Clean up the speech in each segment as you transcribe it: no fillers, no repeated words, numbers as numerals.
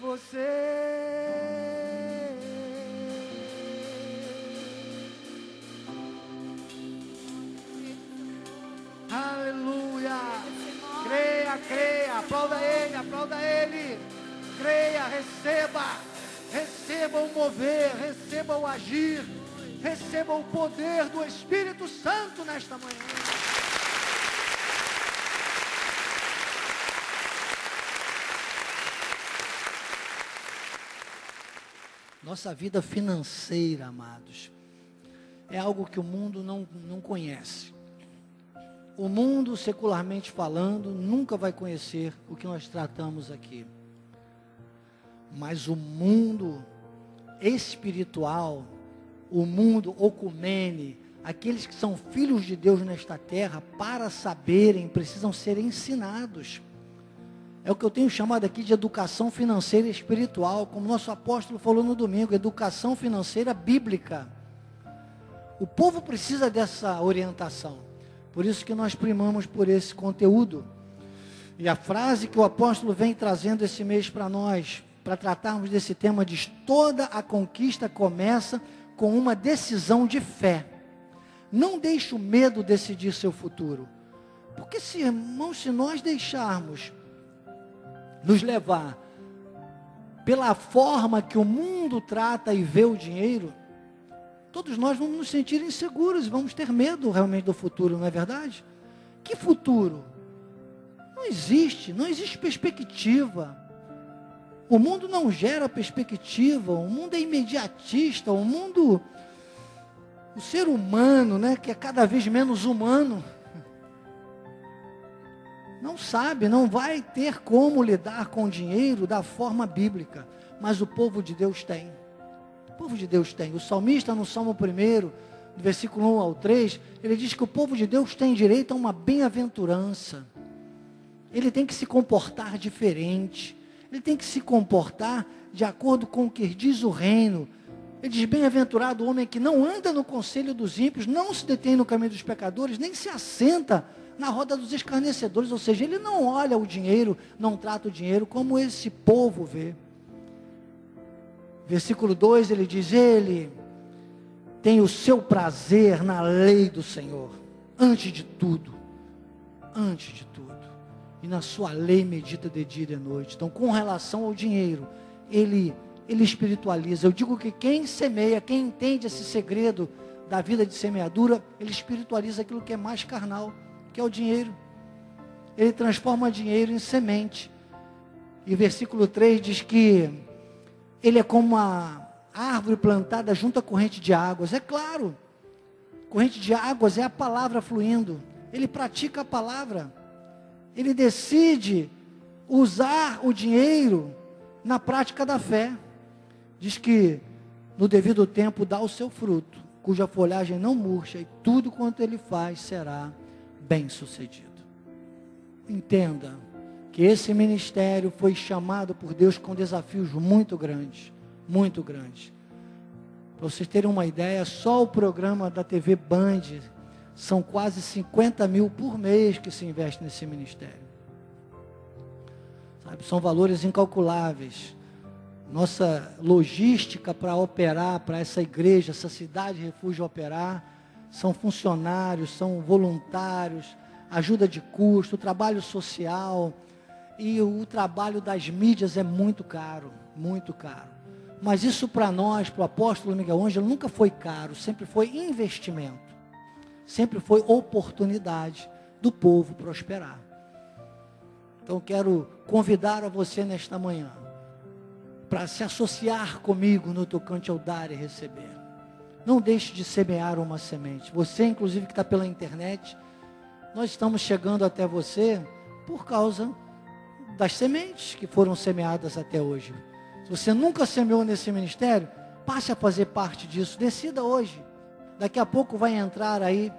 você. Aleluia. Creia, creia. Aplauda Ele, aplauda Ele. Creia, receba o mover, receba o agir, receba o poder do Espírito Santo nesta manhã. Nossa vida financeira, amados, é algo que o mundo não conhece. O mundo, secularmente falando, nunca vai conhecer o que nós tratamos aqui. Mas o mundo espiritual, o mundo ocumene, aqueles que são filhos de Deus nesta terra, para saberem, precisam ser ensinados. É o que eu tenho chamado aqui de educação financeira e espiritual, como nosso apóstolo falou no domingo, educação financeira bíblica. O povo precisa dessa orientação. Por isso que nós primamos por esse conteúdo. E a frase que o apóstolo vem trazendo esse mês para nós, para tratarmos desse tema, diz: toda a conquista começa com uma decisão de fé. Não deixe o medo decidir seu futuro. Porque, irmãos, se nós deixarmos nos levar pela forma que o mundo trata e vê o dinheiro, todos nós vamos nos sentir inseguros, vamos ter medo realmente do futuro, não é verdade? Que futuro? Não existe perspectiva. O mundo não gera perspectiva, o mundo é imediatista, o ser humano, né, que é cada vez menos humano, não sabe, não vai ter como lidar com o dinheiro da forma bíblica, mas o povo de Deus tem. O povo de Deus tem. O salmista no Salmo 1, do versículo 1 ao 3, ele diz que o povo de Deus tem direito a uma bem-aventurança. Ele tem que se comportar diferente. Ele tem que se comportar de acordo com o que diz o reino. Ele diz: bem-aventurado o homem que não anda no conselho dos ímpios, não se detém no caminho dos pecadores, nem se assenta na roda dos escarnecedores. Ou seja, ele não olha o dinheiro, não trata o dinheiro como esse povo vê. Versículo 2, ele diz: ele tem o seu prazer na lei do Senhor, antes de tudo, e na sua lei medita de dia e de noite. Então, com relação ao dinheiro, ele espiritualiza. Eu digo que quem semeia, quem entende esse segredo da vida de semeadura, ele espiritualiza aquilo que é mais carnal, que é o dinheiro. Ele transforma dinheiro em semente. E versículo 3 diz que ele é como uma árvore plantada junto à corrente de águas. É claro, corrente de águas é a palavra fluindo. Ele pratica a palavra. Ele decide usar o dinheiro na prática da fé. Diz que no devido tempo dá o seu fruto, cuja folhagem não murcha, e tudo quanto ele faz será bem sucedido. Entenda que esse ministério foi chamado por Deus com desafios muito grandes, muito grandes. Para vocês terem uma ideia, só o programa da TV Band são quase 50 mil por mês que se investe nesse ministério. Sabe, são valores incalculáveis. Nossa logística para operar, para essa igreja, essa cidade refúgio operar, são funcionários, são voluntários, ajuda de custo, trabalho social, e o trabalho das mídias é muito caro, muito caro. Mas isso para nós, para o apóstolo Miguel Ângelo, nunca foi caro, sempre foi investimento, sempre foi oportunidade do povo prosperar. Então quero convidar a você nesta manhã, para se associar comigo no tocante ao dar e receber. Não deixe de semear uma semente. Você, inclusive, que está pela internet, nós estamos chegando até você por causa das sementes que foram semeadas até hoje. Se você nunca semeou nesse ministério, passe a fazer parte disso. Decida hoje. Daqui a pouco vai entrar aí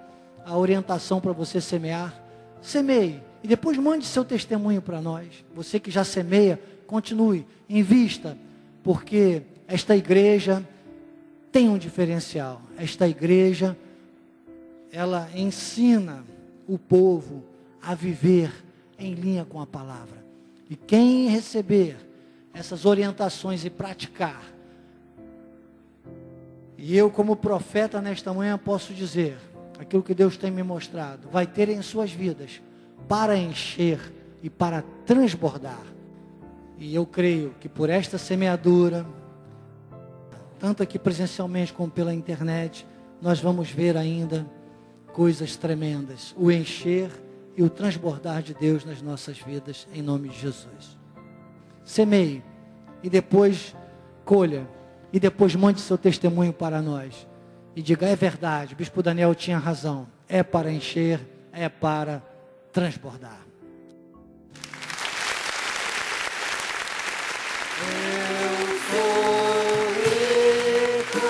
a orientação para você semear. Semeie. E depois mande seu testemunho para nós. Você que já semeia, continue, invista, porque esta igreja tem um diferencial. Esta igreja, ela ensina o povo a viver em linha com a palavra. E quem receber essas orientações e praticar. E eu, como profeta nesta manhã, posso dizer, aquilo que Deus tem me mostrado, vai ter em suas vidas, para encher e para transbordar. E eu creio que por esta semeadura, tanto aqui presencialmente como pela internet, nós vamos ver ainda coisas tremendas, o encher e o transbordar de Deus nas nossas vidas, em nome de Jesus. Semeie, e depois colha, e depois mande seu testemunho para nós, e diga, é verdade, o bispo Daniel tinha razão, é para encher, é para transbordar. Eu sou rico,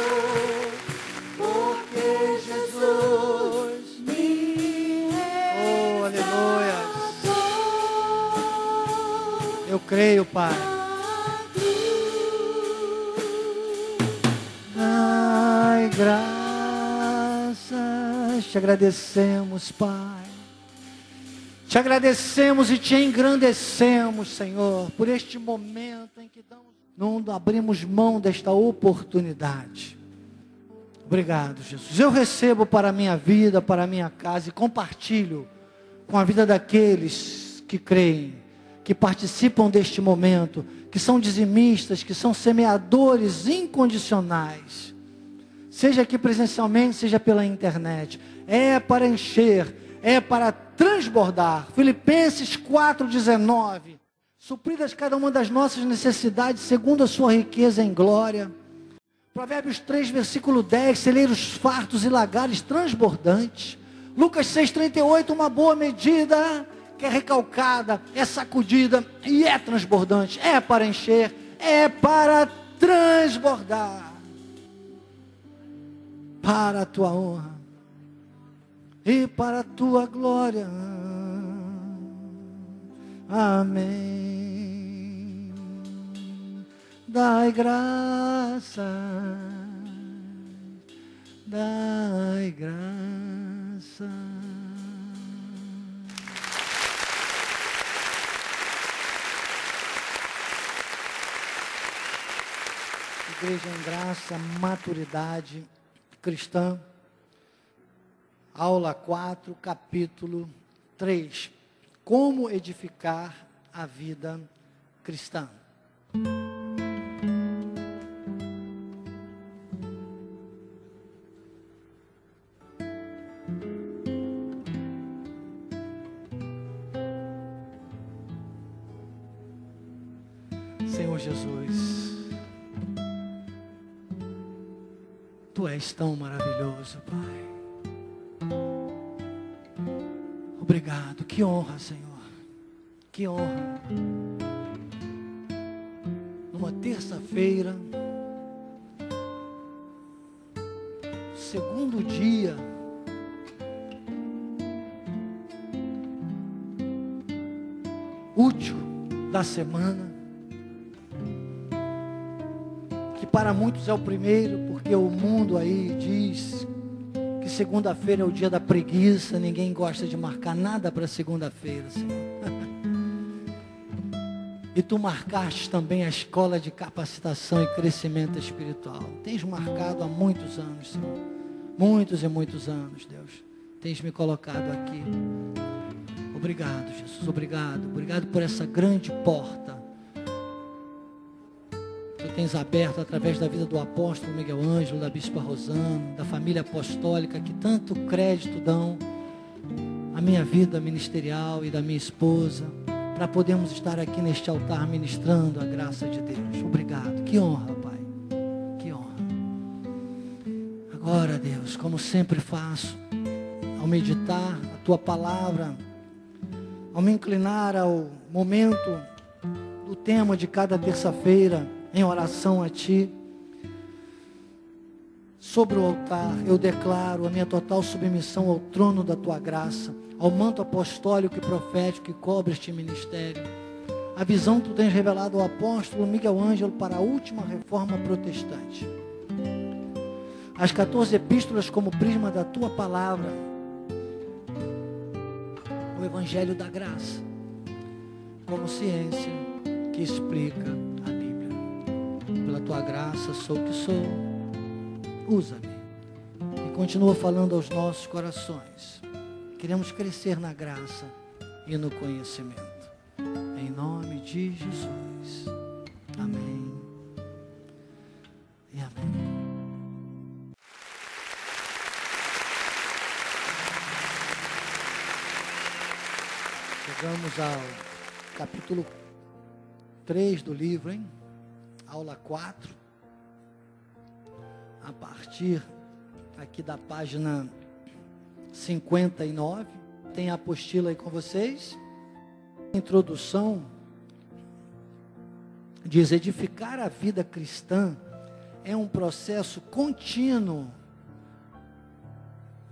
porque Jesus me resgatou. Oh, aleluia. Eu creio, Pai. Ai, graças, te agradecemos, Pai. Te agradecemos e te engrandecemos, Senhor, por este momento em que não abrimos mão desta oportunidade. Obrigado, Jesus. Eu recebo para a minha vida, para a minha casa e compartilho com a vida daqueles que creem, que participam deste momento, que são dizimistas, que são semeadores incondicionais. Seja aqui presencialmente, seja pela internet. É para encher, é para transbordar. Filipenses 4,19. Supridas cada uma das nossas necessidades, segundo a sua riqueza em glória. Provérbios 3, versículo 10. Celeiros fartos e lagares transbordantes. Lucas 6,38. Uma boa medida que é recalcada, é sacudida e é transbordante. É para encher, é para transbordar. Para a tua honra e para a tua glória. Amém. Dai graça, dai graça. Igreja em graça, maturidade cristã. Aula 4, capítulo 3. Como edificar a vida cristã. Senhor Jesus, Tu és tão maravilhoso, Pai. Obrigado, que honra, Senhor, que honra. Numa terça-feira, segundo dia útil da semana, que para muitos é o primeiro, porque o mundo aí diz que segunda-feira é o dia da preguiça, ninguém gosta de marcar nada para segunda-feira, Senhor. E Tu marcaste também a escola de capacitação e crescimento espiritual. Tens marcado há muitos anos, Senhor. Muitos e muitos anos, Deus. Tens me colocado aqui. Obrigado, Jesus. Obrigado. Obrigado por essa grande porta que Tu tens aberto através da vida do apóstolo Miguel Ângelo, da bispa Rosana, da família apostólica, que tanto crédito dão à minha vida ministerial e da minha esposa, para podermos estar aqui neste altar ministrando a graça de Deus. Obrigado. Que honra, Pai. Que honra. Agora, Deus, como sempre faço, ao meditar a Tua palavra, ao me inclinar ao momento do tema de cada terça-feira, em oração a Ti, sobre o altar, eu declaro a minha total submissão ao trono da Tua graça, ao manto apostólico e profético que cobre este ministério. A visão que Tu tens revelado ao apóstolo Miguel Ângelo para a última reforma protestante. As 14 epístolas como prisma da Tua palavra. O Evangelho da Graça como ciência que explica a Bíblia. pela tua graça, sou o que sou. Usa-me. E continua falando aos nossos corações. Queremos crescer na graça e no conhecimento. Em nome de Jesus. Amém. E amém. Chegamos ao capítulo 3 do livro, hein? Aula 4. A partir aqui da página 59. Tem a apostila aí com vocês. A introdução diz: edificar a vida cristã é um processo contínuo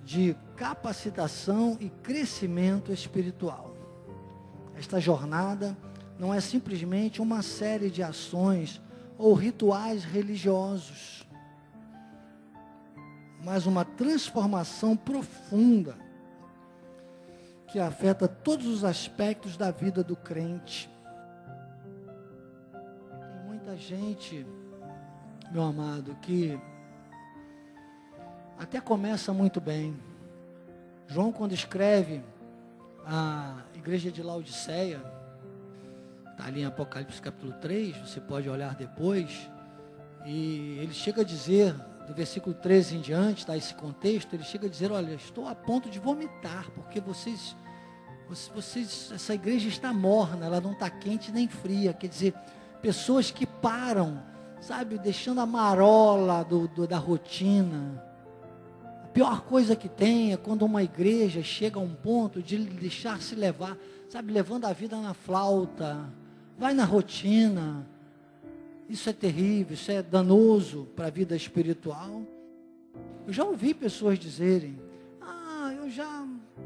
de capacitação e crescimento espiritual. Esta jornada não é simplesmente uma série de ações ou rituais religiosos, mas uma transformação profunda que afeta todos os aspectos da vida do crente. Tem muita gente, meu amado, que até começa muito bem. João, quando escreve a igreja de Laodiceia, está ali em Apocalipse capítulo 3, você pode olhar depois, e ele chega a dizer, do versículo 13 em diante, tá, esse contexto, ele chega a dizer: olha, estou a ponto de vomitar, porque vocês, essa igreja está morna, ela não está quente nem fria. Quer dizer, pessoas que param, sabe, deixando a marola da rotina. A pior coisa que tem é quando uma igreja chega a um ponto de deixar se levar, sabe, levando a vida na flauta, vai na rotina. Isso é terrível, isso é danoso para a vida espiritual. Eu já ouvi pessoas dizerem: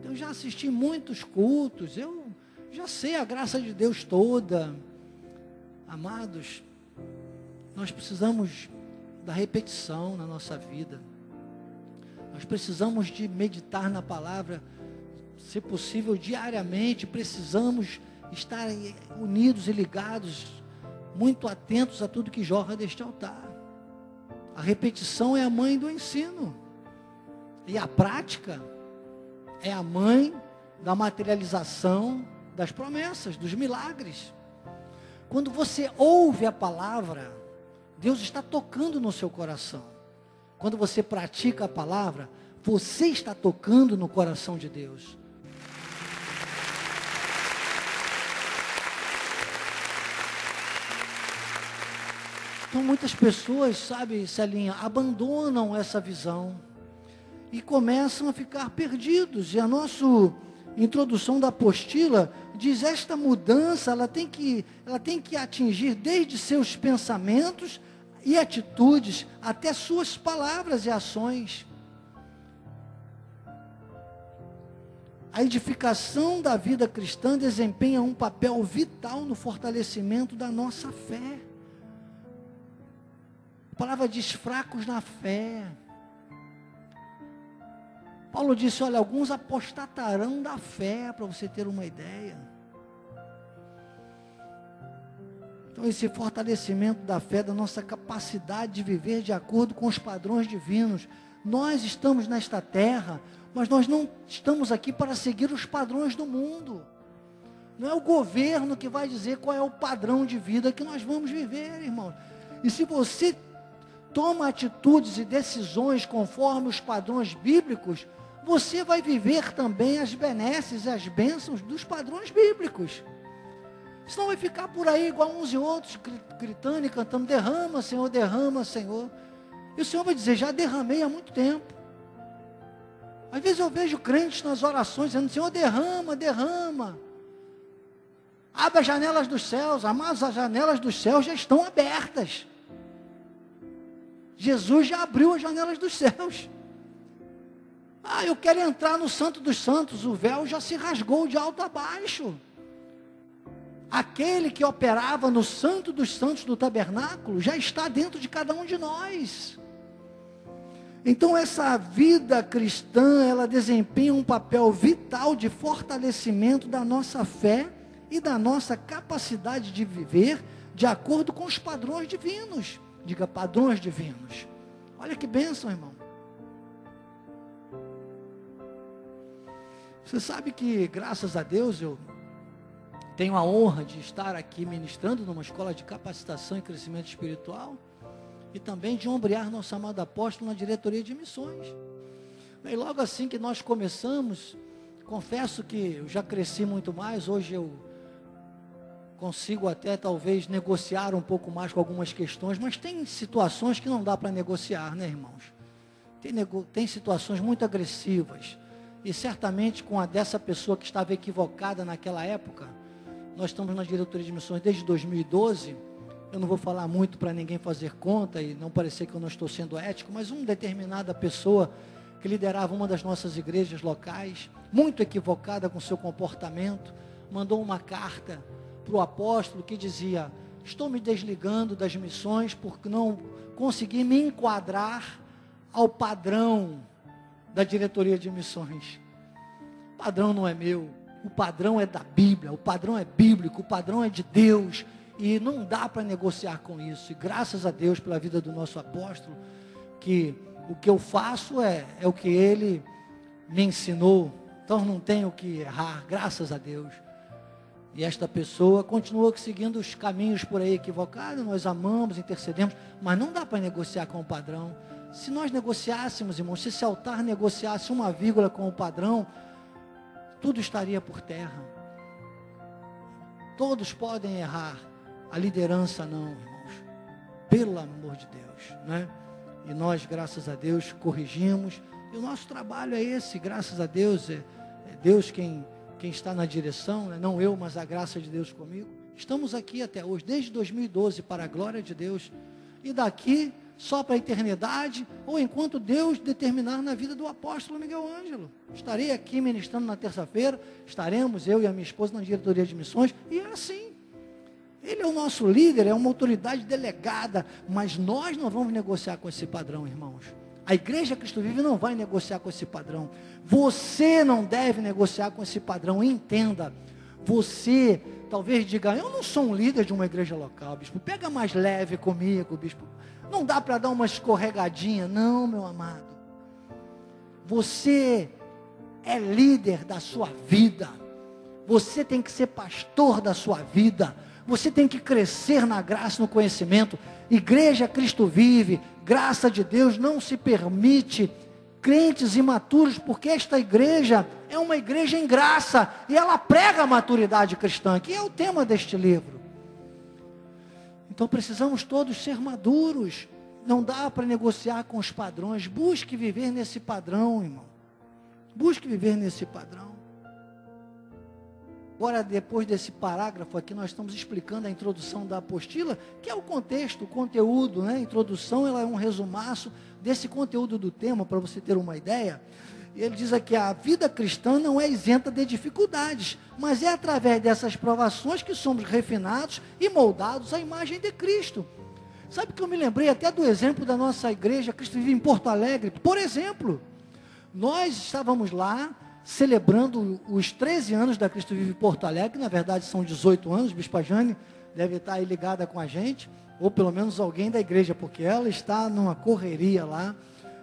eu já assisti muitos cultos, eu já sei a graça de Deus toda. Amados, nós precisamos da repetição na nossa vida. Nós precisamos de meditar na palavra, se possível diariamente. Precisamos estar unidos e ligados, muito atentos a tudo que jorra deste altar. A repetição é a mãe do ensino, e a prática é a mãe da materialização das promessas, dos milagres. Quando você ouve a palavra, Deus está tocando no seu coração. Quando você pratica a palavra, você está tocando no coração de Deus. Então muitas pessoas, sabe, Celinha, abandonam essa visão e começam a ficar perdidos. E a nossa introdução da apostila diz: esta mudança, ela tem que atingir desde seus pensamentos e atitudes até suas palavras e ações. A edificação da vida cristã desempenha um papel vital no fortalecimento da nossa fé. A palavra diz: fracos na fé. Paulo disse: olha, alguns apostatarão da fé, para você ter uma ideia. Então, esse fortalecimento da fé, da nossa capacidade de viver de acordo com os padrões divinos. Nós estamos nesta terra, mas nós não estamos aqui para seguir os padrões do mundo. Não é o governo que vai dizer qual é o padrão de vida que nós vamos viver, irmão. E se você toma atitudes e decisões conforme os padrões bíblicos, você vai viver também as benesses e as bênçãos dos padrões bíblicos. Senão vai ficar por aí igual uns e outros, gritando e cantando: derrama, Senhor, derrama, Senhor. E o Senhor vai dizer: já derramei há muito tempo. Às vezes eu vejo crentes nas orações dizendo: Senhor, derrama, derrama. Abre as janelas dos céus. Amados, as janelas dos céus já estão abertas. Jesus já abriu as janelas dos céus. Eu quero entrar no Santo dos Santos. O véu já se rasgou de alto a baixo. Aquele que operava no Santo dos Santos do tabernáculo já está dentro de cada um de nós. Então essa vida cristã, ela desempenha um papel vital de fortalecimento da nossa fé e da nossa capacidade de viver de acordo com os padrões divinos. Diga, padrões divinos. Olha que bênção, irmão. Você sabe que, graças a Deus, eu tenho a honra de estar aqui ministrando numa escola de capacitação e crescimento espiritual e também de ombrear nosso amado apóstolo na diretoria de missões. E logo assim que nós começamos, confesso que eu já cresci muito mais. Hoje eu consigo até talvez negociar um pouco mais com algumas questões, mas tem situações que não dá para negociar, né, irmãos? Tem situações muito agressivas, e certamente com a dessa pessoa que estava equivocada naquela época. Nós estamos na diretoria de missões desde 2012, eu não vou falar muito para ninguém fazer conta e não parecer que eu não estou sendo ético, mas uma determinada pessoa que liderava uma das nossas igrejas locais, muito equivocada com seu comportamento, mandou uma carta para o apóstolo que dizia: estou me desligando das missões porque não consegui me enquadrar ao padrão da diretoria de missões. O padrão não é meu, o padrão é da Bíblia, o padrão é bíblico, o padrão é de Deus, e não dá para negociar com isso. E graças a Deus pela vida do nosso apóstolo, que o que eu faço é o que ele me ensinou, então não tenho que errar, graças a Deus. E esta pessoa continua seguindo os caminhos por aí equivocados. Nós amamos, intercedemos, mas não dá para negociar com o padrão. Se nós negociássemos, irmãos, se esse altar negociasse uma vírgula com o padrão, tudo estaria por terra. Todos podem errar, a liderança não, irmãos, pelo amor de Deus, né? E nós, graças a Deus, corrigimos, e o nosso trabalho é esse, graças a Deus, é Deus quem está na direção, né? Não eu, mas a graça de Deus comigo. Estamos aqui até hoje, desde 2012, para a glória de Deus, e daqui só para a eternidade, ou enquanto Deus determinar na vida do apóstolo Miguel Ângelo. Estarei aqui ministrando na terça-feira, estaremos eu e a minha esposa na diretoria de missões, e é assim. Ele é o nosso líder, é uma autoridade delegada, mas nós não vamos negociar com esse padrão, irmãos. A Igreja Cristo Vive não vai negociar com esse padrão. Você não deve negociar com esse padrão, entenda. Você talvez diga: eu não sou um líder de uma igreja local, bispo, pega mais leve comigo, bispo. Não dá para dar uma escorregadinha. Não, meu amado. Você é líder da sua vida. Você tem que ser pastor da sua vida. Você tem que crescer na graça e no conhecimento. Igreja Cristo Vive, graça de Deus, não se permite crentes imaturos, porque esta igreja é uma igreja em graça, e ela prega a maturidade cristã, que é o tema deste livro. Então precisamos todos ser maduros. Não dá para negociar com os padrões. Busque viver nesse padrão, irmão. Busque viver nesse padrão. Agora, depois desse parágrafo aqui, nós estamos explicando a introdução da apostila, que é o contexto, o conteúdo, né? A introdução, ela é um resumaço desse conteúdo do tema, para você ter uma ideia. Ele diz aqui: a vida cristã não é isenta de dificuldades, mas é através dessas provações que somos refinados e moldados à imagem de Cristo. Sabe que eu me lembrei até do exemplo da nossa igreja Cristo Vive em Porto Alegre. Por exemplo, nós estávamos lá celebrando os 13 anos da Cristo Vive Porto Alegre, na verdade são 18 anos, Bispa Jane deve estar aí ligada com a gente, ou pelo menos alguém da igreja, porque ela está numa correria lá,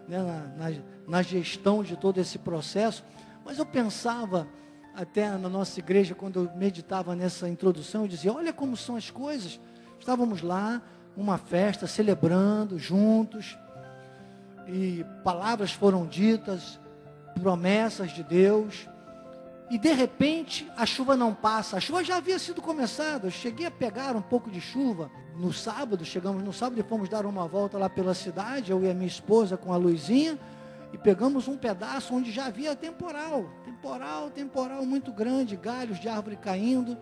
né, na gestão de todo esse processo. Mas eu pensava até na nossa igreja, quando eu meditava nessa introdução, eu dizia: olha como são as coisas. Estávamos lá, uma festa, celebrando juntos, e palavras foram ditas, promessas de Deus, e de repente a chuva não passa. A chuva já havia sido começada. Eu cheguei a pegar um pouco de chuva no sábado. Chegamos no sábado e fomos dar uma volta lá pela cidade, eu e a minha esposa com a Luizinha, e pegamos um pedaço onde já havia temporal muito grande, galhos de árvore caindo,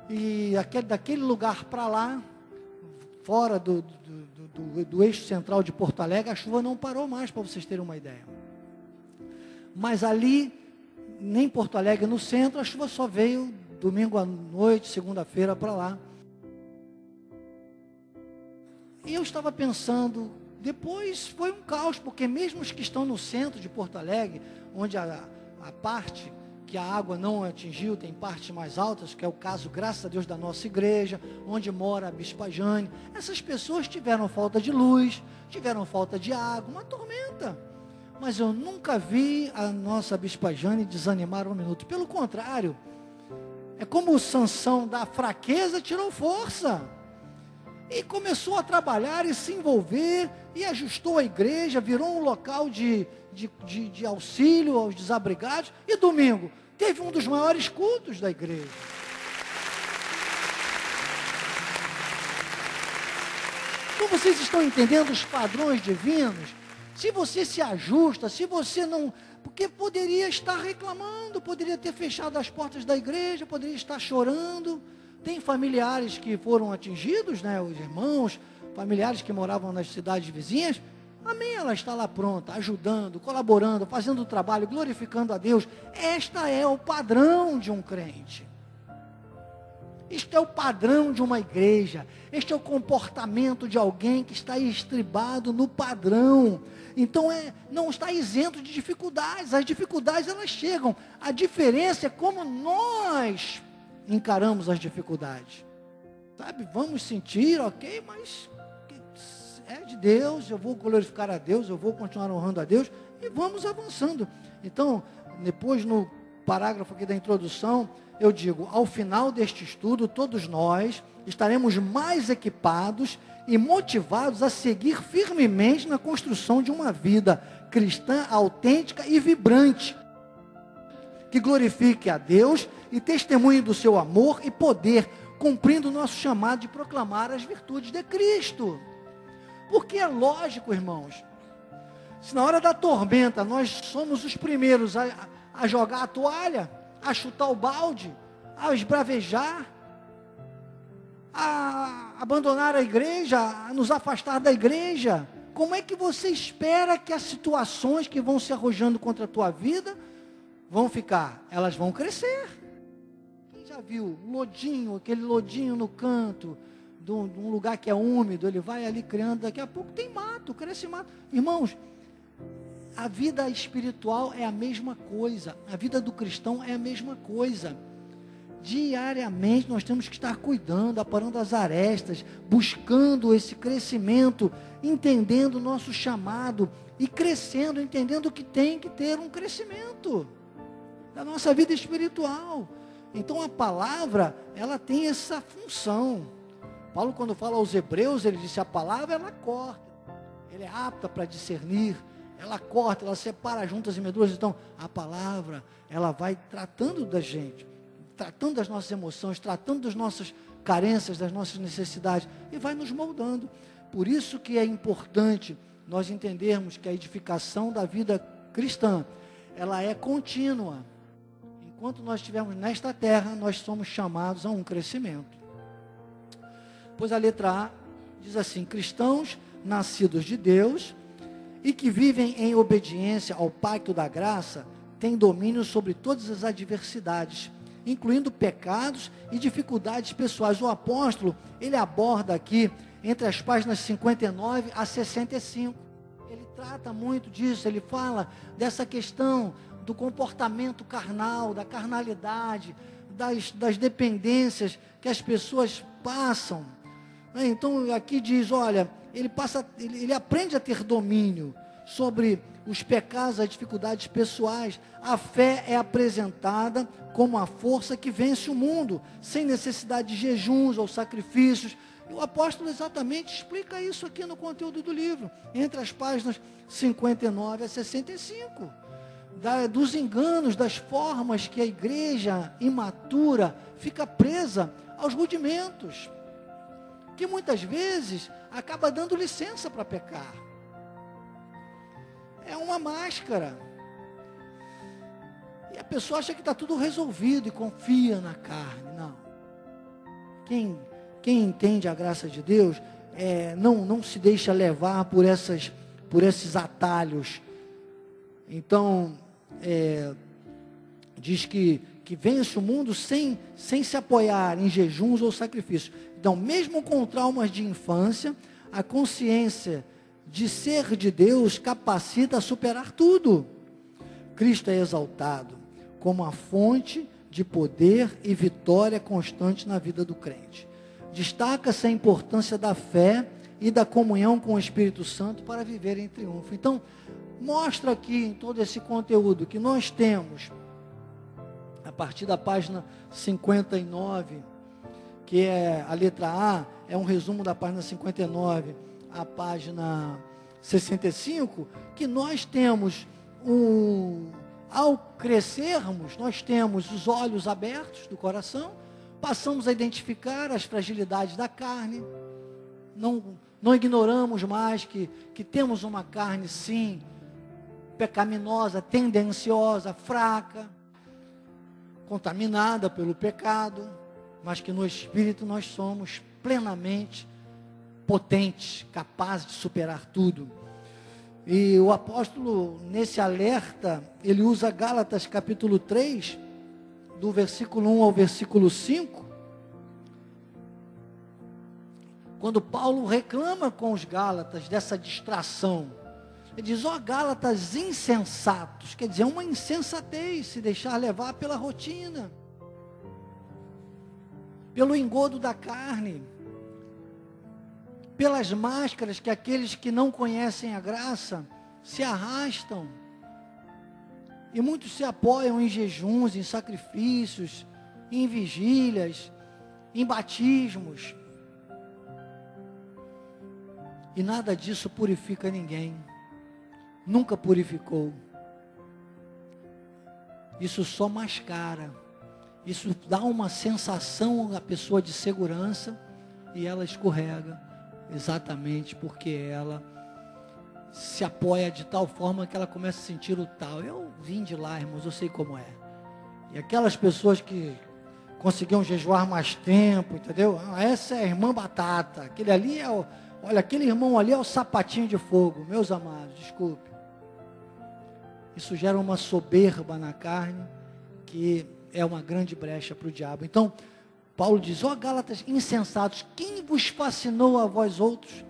e daquele lugar para lá, fora do eixo central de Porto Alegre, a chuva não parou mais, para vocês terem uma ideia. Mas ali, nem Porto Alegre no centro, a chuva só veio domingo à noite, segunda-feira para lá. E eu estava pensando, depois foi um caos, porque mesmo os que estão no centro de Porto Alegre, onde a parte que a água não atingiu, tem partes mais altas, que é o caso, graças a Deus, da nossa igreja, onde mora a Bispa Jane. Essas pessoas tiveram falta de luz, tiveram falta de água, uma tormenta. Mas eu nunca vi a nossa Bispa Jane desanimar um minuto. Pelo contrário, é como o Sansão da fraqueza tirou força. E começou a trabalhar e se envolver, e ajustou a igreja, virou um local de auxílio aos desabrigados. E domingo, teve um dos maiores cultos da igreja. Então vocês estão entendendo os padrões divinos? Se você se ajusta, se você não... Porque poderia estar reclamando, poderia ter fechado as portas da igreja, poderia estar chorando. Tem familiares que foram atingidos, né? Os irmãos, familiares que moravam nas cidades vizinhas. Amém, ela está lá pronta, ajudando, colaborando, fazendo o trabalho, glorificando a Deus. Esta é o padrão de um crente. Este é o padrão de uma igreja. Este é o comportamento de alguém que está estribado no padrão. Então não está isento de dificuldades. As dificuldades elas chegam. A diferença é como nós encaramos as dificuldades. Sabe, vamos sentir, ok, mas é de Deus, eu vou glorificar a Deus, eu vou continuar honrando a Deus e vamos avançando. Então, depois no parágrafo aqui da introdução, eu digo, ao final deste estudo, todos nós estaremos mais equipados e motivados a seguir firmemente na construção de uma vida cristã autêntica e vibrante, que glorifique a Deus e testemunhe do seu amor e poder, cumprindo o nosso chamado de proclamar as virtudes de Cristo. Porque é lógico, irmãos, se na hora da tormenta nós somos os primeiros a jogar a toalha, a chutar o balde, a esbravejar, a abandonar a igreja, a nos afastar da igreja, como é que você espera que as situações que vão se arrojando contra a tua vida vão ficar? Elas vão crescer. Quem já viu lodinho, aquele lodinho no canto de um lugar que é úmido, ele vai ali criando, daqui a pouco tem mato, cresce mato. Irmãos, a vida espiritual é a mesma coisa, a vida do cristão é a mesma coisa. Diariamente nós temos que estar cuidando, aparando as arestas, buscando esse crescimento, entendendo o nosso chamado e crescendo, entendendo que tem que ter um crescimento da nossa vida espiritual. Então a palavra, ela tem essa função. Paulo, quando fala aos Hebreus, ele disse, a palavra ela corta, ela é apta para discernir, ela corta, ela separa juntas e medulas. Então a palavra, ela vai tratando da gente, tratando das nossas emoções, tratando das nossas carências, das nossas necessidades, e vai nos moldando. Por isso que é importante nós entendermos que a edificação da vida cristã, ela é contínua. Enquanto nós estivermos nesta terra, nós somos chamados a um crescimento. Pois a letra A diz assim, cristãos nascidos de Deus e que vivem em obediência ao pacto da graça, têm domínio sobre todas as adversidades, incluindo pecados e dificuldades pessoais. O apóstolo, ele aborda aqui, entre as páginas 59 a 65, ele trata muito disso, ele fala dessa questão do comportamento carnal, da carnalidade, das dependências que as pessoas passam. Então aqui diz, olha, ele aprende a ter domínio sobre os pecados, as dificuldades pessoais. A fé é apresentada como a força que vence o mundo, sem necessidade de jejuns ou sacrifícios. E o apóstolo exatamente explica isso aqui no conteúdo do livro, entre as páginas 59 a 65. Dos enganos, das formas que a igreja imatura fica presa aos rudimentos, que muitas vezes acaba dando licença para pecar. É uma máscara. E a pessoa acha que está tudo resolvido e confia na carne. Não. Quem entende a graça de Deus, não se deixa levar por esses atalhos. Então, diz que vence o mundo sem se apoiar em jejuns ou sacrifícios. Então, mesmo com traumas de infância, a consciência de ser de Deus capacita a superar tudo. Cristo é exaltado como a fonte de poder e vitória constante na vida do crente. Destaca-se a importância da fé e da comunhão com o Espírito Santo para viver em triunfo. Então, mostra aqui em todo esse conteúdo que nós temos, a partir da página 59, que é a letra A, é um resumo da página 59, a página 65, que nós temos ao crescermos, nós temos os olhos abertos do coração, passamos a identificar as fragilidades da carne, não ignoramos mais que temos uma carne, sim, pecaminosa, tendenciosa, fraca, contaminada pelo pecado, mas que no Espírito nós somos plenamente potentes, capazes de superar tudo. E o apóstolo, nesse alerta, ele usa Gálatas capítulo 3, do versículo 1 ao versículo 5, quando Paulo reclama com os Gálatas dessa distração. Ele diz: ó Gálatas insensatos, quer dizer, uma insensatez, se deixar levar pela rotina, pelo engodo da carne, pelas máscaras que aqueles que não conhecem a graça se arrastam, e muitos se apoiam em jejuns, em sacrifícios, em vigílias, em batismos, e nada disso purifica ninguém, nunca purificou. Isso só mascara, isso dá uma sensação à pessoa de segurança, e ela escorrega, exatamente porque ela se apoia de tal forma que ela começa a sentir o tal. Eu vim de lá, irmãos, eu sei como é. E aquelas pessoas que conseguiam jejuar mais tempo, entendeu? Essa é a irmã batata, aquele ali é o... Olha, aquele irmão ali é o sapatinho de fogo. Meus amados, desculpe. Isso gera uma soberba na carne, que é uma grande brecha para o diabo. Então, Paulo diz: ó Gálatas insensatos, quem vos fascinou a vós outros?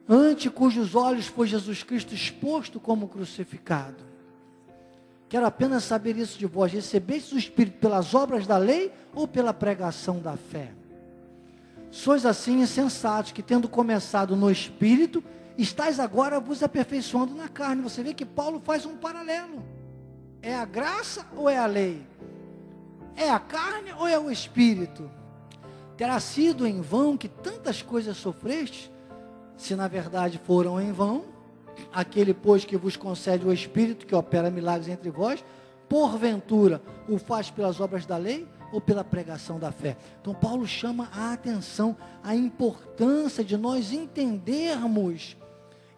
Ante cujos olhos foi Jesus Cristo exposto como crucificado. Quero apenas saber isso de vós: recebestes o Espírito pelas obras da lei ou pela pregação da fé? Sois assim insensatos, que tendo começado no Espírito, estáis agora vos aperfeiçoando na carne. Você vê que Paulo faz um paralelo. É a graça ou é a lei? É a carne ou é o Espírito? Terá sido em vão que tantas coisas sofrestes? Se na verdade foram em vão, aquele pois que vos concede o Espírito, que opera milagres entre vós, porventura o faz pelas obras da lei ou pela pregação da fé? Então Paulo chama a atenção, a importância de nós entendermos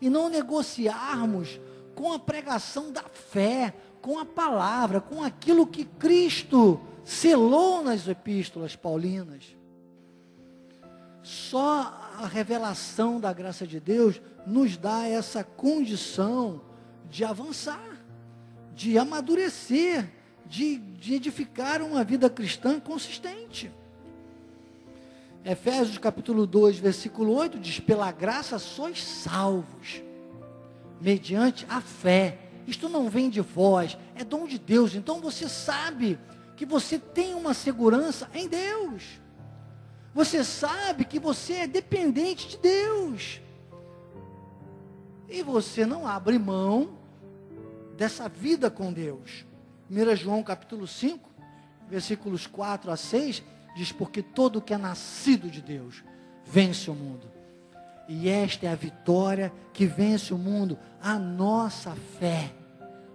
e não negociarmos com a pregação da fé, com a palavra, com aquilo que Cristo selou nas epístolas paulinas. Só a revelação da graça de Deus nos dá essa condição de avançar, de amadurecer, de edificar uma vida cristã consistente. Efésios capítulo 2, versículo 8 diz: pela graça sois salvos, mediante a fé. Isto não vem de vós, é dom de Deus. Então você sabe que você tem uma segurança em Deus. Você sabe que você é dependente de Deus. E você não abre mão dessa vida com Deus. 1 João capítulo 5, versículos 4 a 6, diz: porque todo que é nascido de Deus vence o mundo. E esta é a vitória que vence o mundo, a nossa fé.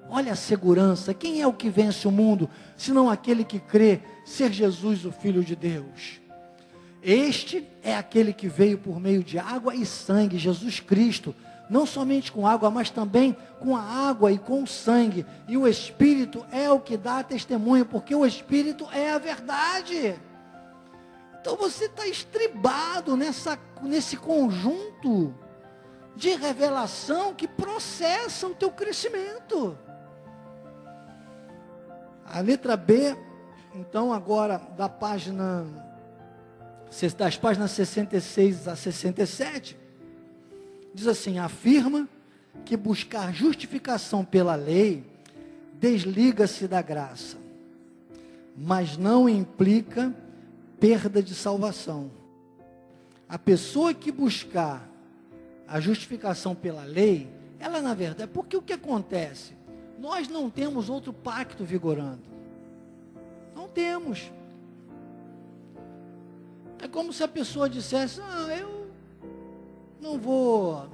Olha a segurança. Quem é o que vence o mundo, senão aquele que crê ser Jesus, o Filho de Deus? Este é aquele que veio por meio de água e sangue, Jesus Cristo, não somente com água, mas também com a água e com o sangue, e o Espírito é o que dá testemunho, porque o Espírito é a verdade. Então você está estribado nesse conjunto de revelação que processa o teu crescimento. A letra B, então, agora das páginas 66 a 67, diz assim: afirma que buscar justificação pela lei desliga-se da graça, mas não implica perda de salvação. A pessoa que buscar a justificação pela lei, ela na verdade, porque o que acontece? Nós não temos outro pacto vigorando. Não temos. É como se a pessoa dissesse, eu não vou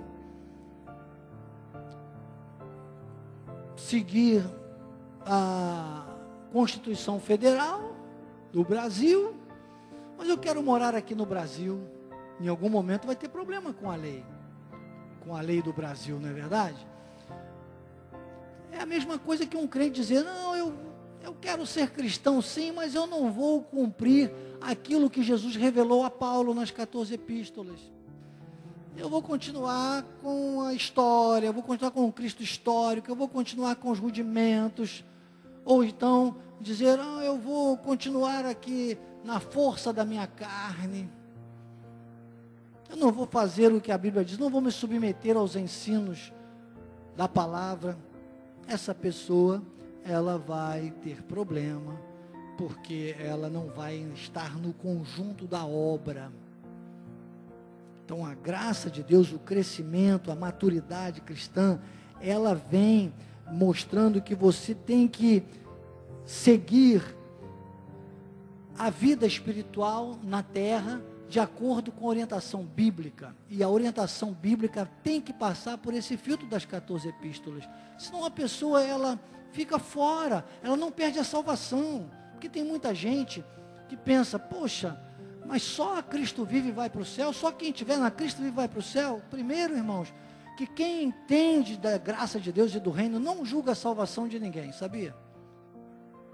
seguir a Constituição Federal do Brasil, mas eu quero morar aqui no Brasil. Em algum momento vai ter problema com a lei do Brasil, não é verdade? É a mesma coisa que um crente dizer, não, eu quero ser cristão sim, mas eu não vou cumprir aquilo que Jesus revelou a Paulo nas 14 epístolas. Eu vou continuar com a história, eu vou continuar com o Cristo histórico, eu vou continuar com os rudimentos, ou então dizer, eu vou continuar aqui na força da minha carne. Eu não vou fazer o que a Bíblia diz, não vou me submeter aos ensinos da palavra. Essa pessoa, ela vai ter problema, porque ela não vai estar no conjunto da obra. Então a graça de Deus, o crescimento, a maturidade cristã, ela vem mostrando que você tem que seguir a vida espiritual na terra de acordo com a orientação bíblica. E a orientação bíblica tem que passar por esse filtro das 14 epístolas. Senão a pessoa, ela fica fora, ela não perde a salvação. Porque tem muita gente que pensa, poxa, mas só a Cristo vive e vai para o céu, só quem estiver na Cristo vive e vai para o céu. Primeiro, irmãos, que quem entende da graça de Deus e do reino, não julga a salvação de ninguém, sabia?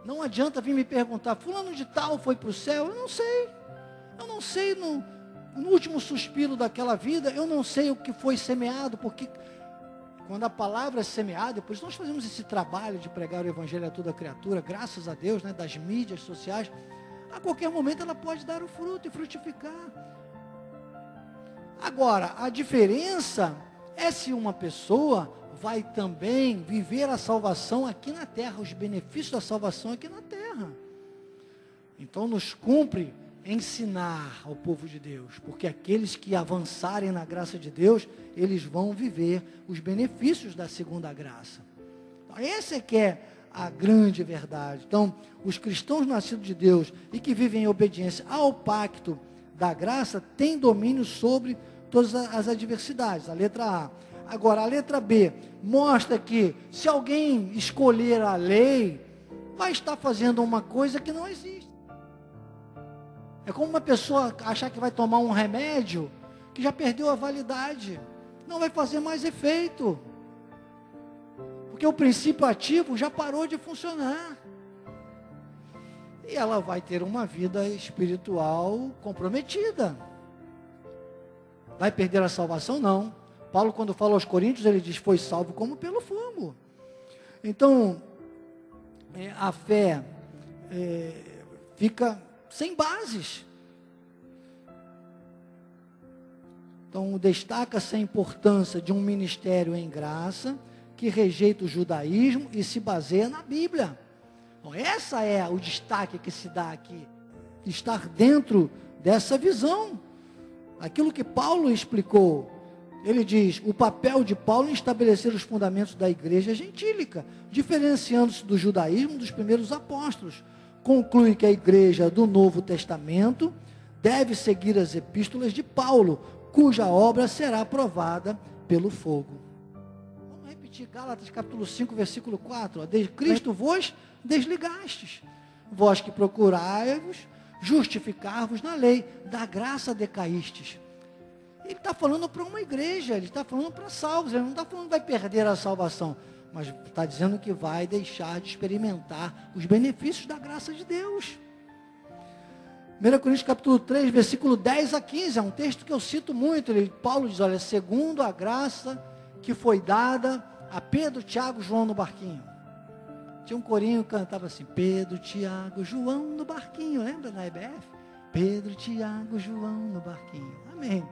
Não adianta vir me perguntar, fulano de tal foi para o céu? Eu não sei, no último suspiro daquela vida, eu não sei o que foi semeado, porque quando a palavra é semeada, depois nós fazemos esse trabalho de pregar o evangelho a toda criatura, graças a Deus, das mídias sociais, a qualquer momento ela pode dar o fruto e frutificar. Agora, a diferença é se uma pessoa vai também viver a salvação aqui na terra, os benefícios da salvação aqui na terra. Então nos cumpre ensinar ao povo de Deus, porque aqueles que avançarem na graça de Deus, eles vão viver os benefícios da segunda graça. Então, essa é que é a grande verdade. Então, os cristãos nascidos de Deus e que vivem em obediência ao pacto da graça, têm domínio sobre todas as adversidades, a letra A. Agora, a letra B mostra que se alguém escolher a lei, vai estar fazendo uma coisa que não existe. É como uma pessoa achar que vai tomar um remédio que já perdeu a validade. Não vai fazer mais efeito. Porque o princípio ativo já parou de funcionar. E ela vai ter uma vida espiritual comprometida. Vai perder a salvação? Não. Paulo, quando fala aos Coríntios, ele diz, foi salvo como pelo fogo. Então, a fé fica sem bases. Então, destaca-se a importância de um ministério em graça, que rejeita o judaísmo e se baseia na Bíblia. Então, essa é o destaque que se dá aqui. Estar dentro dessa visão. Aquilo que Paulo explicou. Ele diz, o papel de Paulo em estabelecer os fundamentos da igreja gentílica, diferenciando-se do judaísmo dos primeiros apóstolos. Conclui que a igreja do Novo Testamento deve seguir as epístolas de Paulo, cuja obra será aprovada pelo fogo. Vamos repetir Gálatas capítulo 5, versículo 4. De Cristo vos desligastes, vós que procurai-vos justificar-vos na lei, da graça decaístes. Ele está falando para uma igreja, ele está falando para salvos, ele não está falando que vai perder a salvação, mas está dizendo que vai deixar de experimentar os benefícios da graça de Deus. 1 Coríntios capítulo 3, versículo 10 a 15, é um texto que eu cito muito. Paulo diz, olha, segundo a graça que foi dada a Pedro, Tiago, João no barquinho. Tinha um corinho que cantava assim, Pedro, Tiago, João no barquinho, lembra na EBF? Pedro, Tiago, João no barquinho, amém.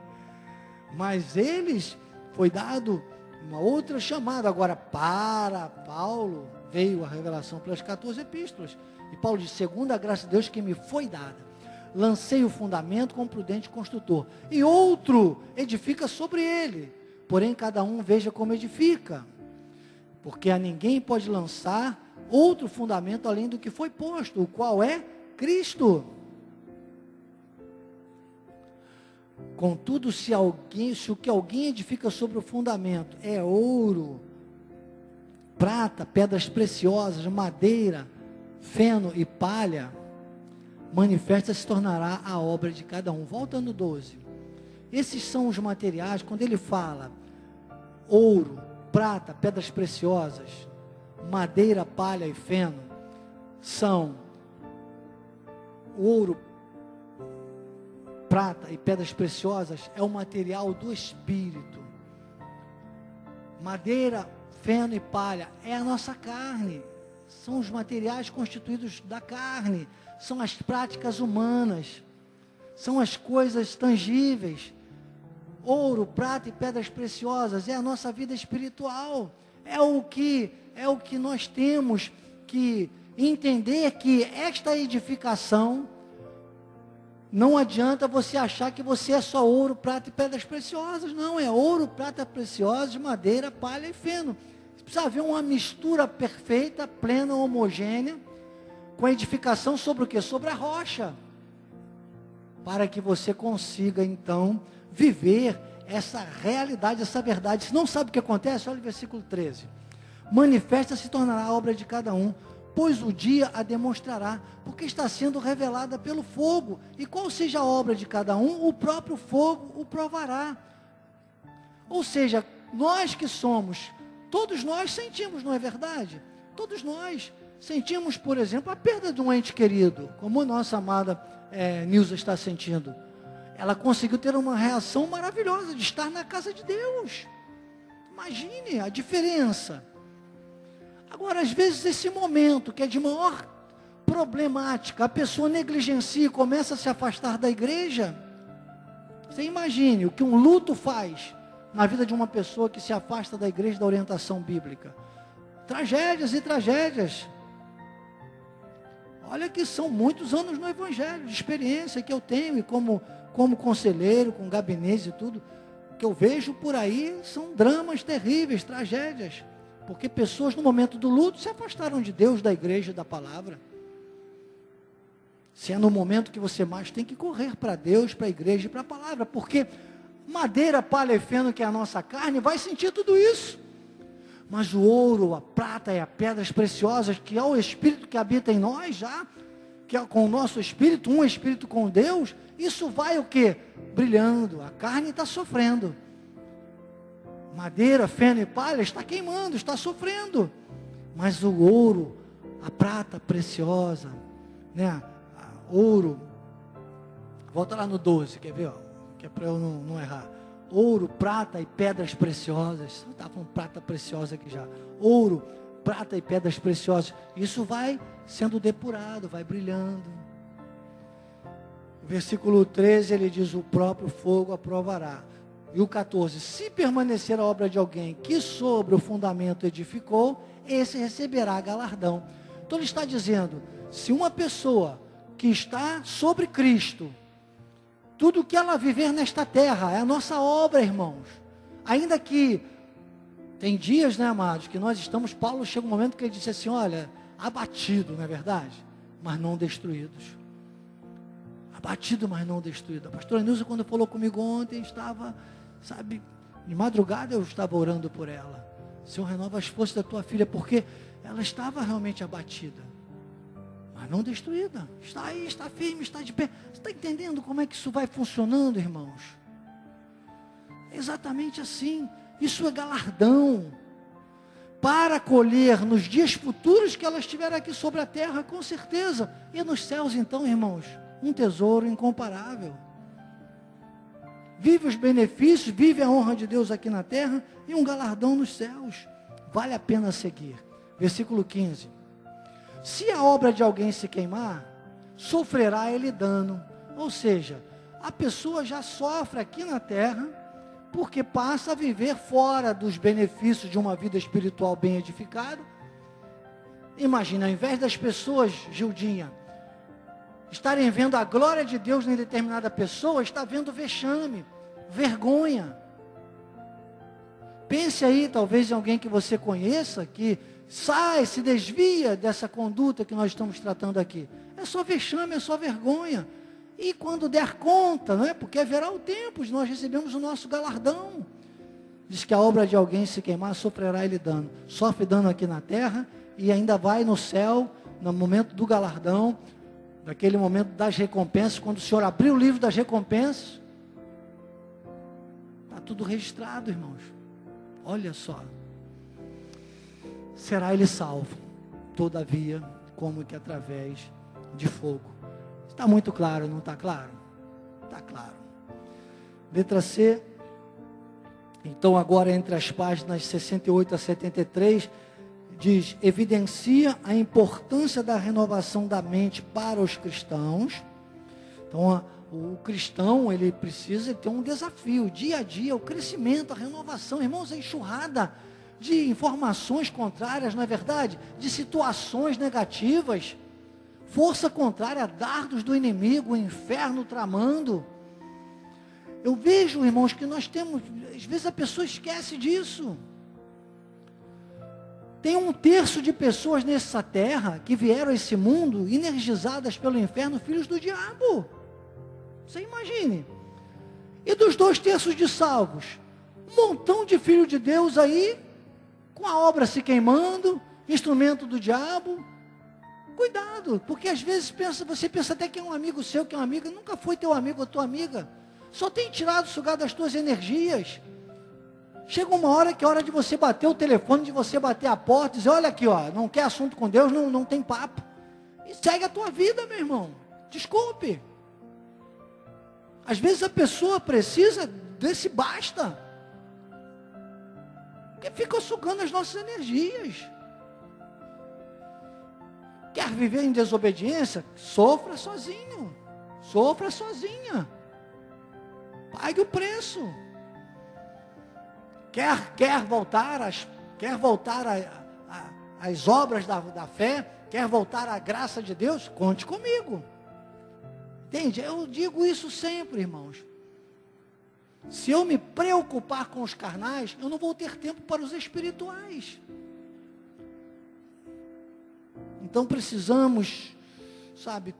Mas eles, foi dado uma outra chamada. Agora, para Paulo, veio a revelação pelas 14 epístolas. E Paulo diz, segundo a graça de Deus que me foi dada, lancei o fundamento com prudente construtor, e outro edifica sobre ele, porém cada um veja como edifica, porque a ninguém pode lançar outro fundamento além do que foi posto, o qual é Cristo. Contudo, se o que alguém edifica sobre o fundamento é ouro, prata, pedras preciosas, madeira, feno e palha, manifesta se tornará a obra de cada um. Volta no 12. Esses são os materiais, quando ele fala ouro, prata, pedras preciosas, madeira, palha e feno, são ouro, prata e pedras preciosas, é o material do Espírito. Madeira, feno e palha é a nossa carne, são os materiais constituídos da carne, são as práticas humanas, são as coisas tangíveis. Ouro, prata e pedras preciosas é a nossa vida espiritual, é o que nós temos que entender, que esta edificação, não adianta você achar que você é só ouro, prata e pedras preciosas, não, é ouro, prata preciosas, madeira, palha e feno. Precisa haver uma mistura perfeita, plena, homogênea, com a edificação sobre o quê? Sobre a rocha, para que você consiga então viver essa realidade, essa verdade. Se não sabe o que acontece, olha o versículo 13. Manifesta se tornará a obra de cada um, pois o dia a demonstrará, porque está sendo revelada pelo fogo, e qual seja a obra de cada um, o próprio fogo o provará. Ou seja, nós que somos, todos nós sentimos, não é verdade? Todos nós sentimos, por exemplo, a perda de um ente querido, como a nossa amada Nilza está sentindo. Ela conseguiu ter uma reação maravilhosa de estar na casa de Deus. Imagine a diferença. Agora, às vezes, esse momento que é de maior problemática, a pessoa negligencia e começa a se afastar da igreja. Você imagine o que um luto faz na vida de uma pessoa que se afasta da igreja, da orientação bíblica. Tragédias e tragédias. Olha que são muitos anos no evangelho, de experiência que eu tenho, e como conselheiro, com gabinete e tudo, que eu vejo por aí, são dramas terríveis, tragédias, porque pessoas no momento do luto se afastaram de Deus, da igreja, da palavra. Se é no momento que você mais tem que correr para Deus, para a igreja e para a palavra, porque madeira, palha e feno, que é a nossa carne, vai sentir tudo isso. Mas o ouro, a prata e as pedras preciosas, que é o Espírito que habita em nós já, que é com o nosso Espírito, um Espírito com Deus, isso vai o quê? Brilhando, a carne está sofrendo. Madeira, feno e palha está queimando, está sofrendo. Mas o ouro, a prata preciosa, né? Ouro, volta lá no 12, quer ver? Ó, que é para eu não errar. Ouro, prata e pedras preciosas. Estava falando prata preciosa aqui já. Ouro, prata e pedras preciosas. Isso vai sendo depurado, vai brilhando. Versículo 13, ele diz, o próprio fogo aprovará. E o 14, se permanecer a obra de alguém que sobre o fundamento edificou, esse receberá galardão. Então ele está dizendo, se uma pessoa que está sobre Cristo, tudo que ela viver nesta terra é a nossa obra, irmãos. Ainda que tem dias, né, amados, que nós estamos, Paulo chega um momento que ele disse assim, olha, abatido, não é verdade? Mas não destruídos. Abatido, mas não destruído. A pastora Nilza, quando falou comigo ontem, estava, sabe, de madrugada eu estava orando por ela. Senhor, renova as forças da tua filha, porque ela estava realmente abatida, mas não destruída. Está aí, está firme, está de pé. Você está entendendo como é que isso vai funcionando, irmãos? É exatamente assim. Isso é galardão para colher nos dias futuros que ela estiver aqui sobre a terra, com certeza. E nos céus, então, irmãos, um tesouro incomparável. Vive os benefícios, vive a honra de Deus aqui na terra e um galardão nos céus. Vale a pena seguir. Versículo 15. Se a obra de alguém se queimar, sofrerá ele dano. Ou seja, a pessoa já sofre aqui na terra, porque passa a viver fora dos benefícios de uma vida espiritual bem edificada, Imagina, ao invés das pessoas, Gildinha, estarem vendo a glória de Deus em determinada pessoa, está vendo vexame, vergonha. Pense aí, talvez, em alguém que você conheça, que se desvia dessa conduta que nós estamos tratando aqui. É só vexame, é só vergonha. E quando der conta, não é? Porque haverá o tempo, nós recebemos o nosso galardão. Diz que a obra de alguém se queimar, sofrerá ele dano. Sofre dano aqui na terra e ainda vai no céu, no momento do galardão, naquele momento das recompensas, quando o Senhor abrir o livro das recompensas, está tudo registrado, irmãos. Olha só. Será ele salvo, todavia, como que através de fogo. Está muito claro, não está claro? Está claro. Letra C. Então agora entre as páginas 68 a 73, diz, evidencia a importância da renovação da mente para os cristãos. Então o cristão, ele precisa ter um desafio, dia a dia, o crescimento, a renovação. Irmãos, a enxurrada de informações contrárias, não é verdade? De situações negativas, força contrária, dardos do inimigo, o inferno tramando. Eu vejo, irmãos, que nós temos, às vezes a pessoa esquece disso. Tem 1/3 de pessoas nessa terra que vieram a esse mundo energizadas pelo inferno, filhos do diabo. Você imagine. E dos 2/3 de salvos, um montão de filhos de Deus aí, com a obra se queimando, instrumento do diabo. Cuidado, porque às vezes você pensa até que é um amigo seu, que é uma amiga, nunca foi teu amigo ou tua amiga. Só tem tirado, sugado as tuas energias. Chega uma hora que é hora de você bater o telefone, de você bater a porta, dizer, olha aqui, ó, não quer assunto com Deus, não tem papo. E segue a tua vida, meu irmão. Desculpe. Às vezes a pessoa precisa desse basta. Porque fica sugando as nossas energias. Quer viver em desobediência? Sofra sozinho. Sofra sozinha. Pague o preço. Quer voltar às obras da fé? Quer voltar à graça de Deus? Conte comigo. Entende? Eu digo isso sempre, irmãos. Se eu me preocupar com os carnais, eu não vou ter tempo para os espirituais. Então precisamos,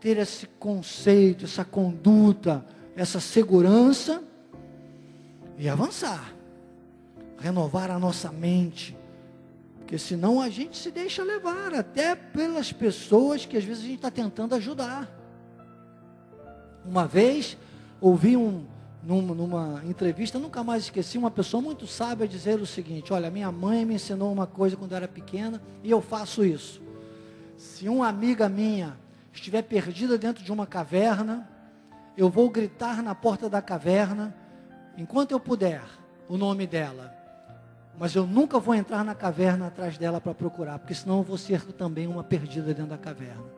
ter esse conceito, essa conduta, essa segurança e avançar. Renovar a nossa mente. Porque senão a gente se deixa levar, até pelas pessoas que às vezes a gente está tentando ajudar. Uma vez, ouvi numa entrevista, nunca mais esqueci, uma pessoa muito sábia dizer o seguinte, olha, minha mãe me ensinou uma coisa quando eu era pequena, e eu faço isso. Se uma amiga minha estiver perdida dentro de uma caverna, eu vou gritar na porta da caverna, enquanto eu puder, o nome dela. Mas eu nunca vou entrar na caverna atrás dela para procurar, porque senão eu vou ser também uma perdida dentro da caverna.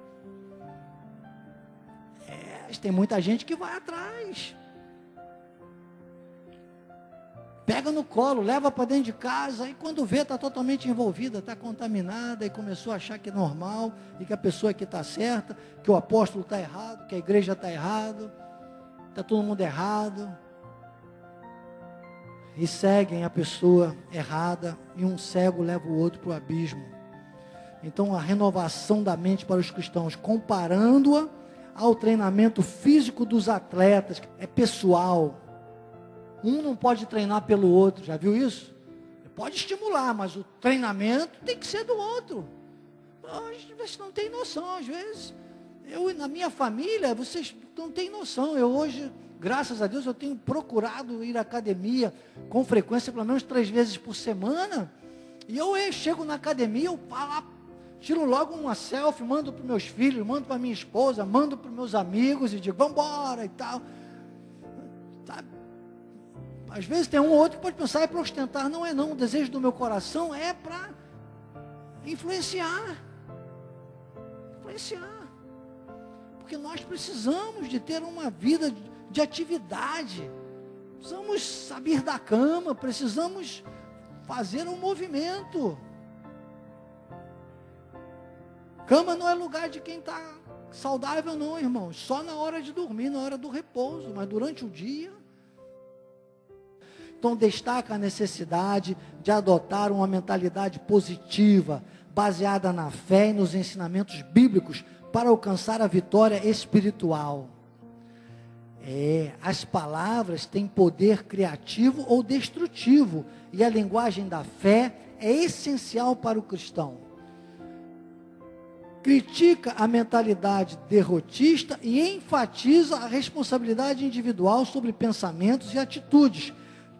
Tem muita gente que vai atrás. Pega no colo, leva para dentro de casa, e quando vê, está totalmente envolvida, está contaminada, e começou a achar que é normal, e que a pessoa aqui está certa, que o apóstolo está errado, que a igreja está errado, está todo mundo errado. E seguem a pessoa errada, e um cego leva o outro para o abismo. Então a renovação da mente para os cristãos, comparando-a ao treinamento físico dos atletas, é pessoal. Um não pode treinar pelo outro, já viu isso? Pode estimular, mas o treinamento tem que ser do outro. Vocês não têm noção, às vezes. Na minha família, vocês não têm noção. Eu hoje, graças a Deus, eu tenho procurado ir à academia com frequência, pelo menos 3 vezes por semana. E eu chego na academia, eu tiro logo uma selfie, mando para os meus filhos, mando para minha esposa, mando para os meus amigos e digo, vamos embora e tal. Sabe? Às vezes tem um ou outro que pode pensar, é para ostentar. Não é não, o desejo do meu coração é para influenciar. Porque nós precisamos de ter uma vida de atividade. Precisamos sair da cama, precisamos fazer um movimento. Cama não é lugar de quem está saudável não, irmãos. Só na hora de dormir, na hora do repouso. Mas durante o dia... Então destaca a necessidade de adotar uma mentalidade positiva, baseada na fé e nos ensinamentos bíblicos, para alcançar a vitória espiritual. As palavras têm poder criativo ou destrutivo, e a linguagem da fé é essencial para o cristão. Critica a mentalidade derrotista e enfatiza a responsabilidade individual sobre pensamentos e atitudes.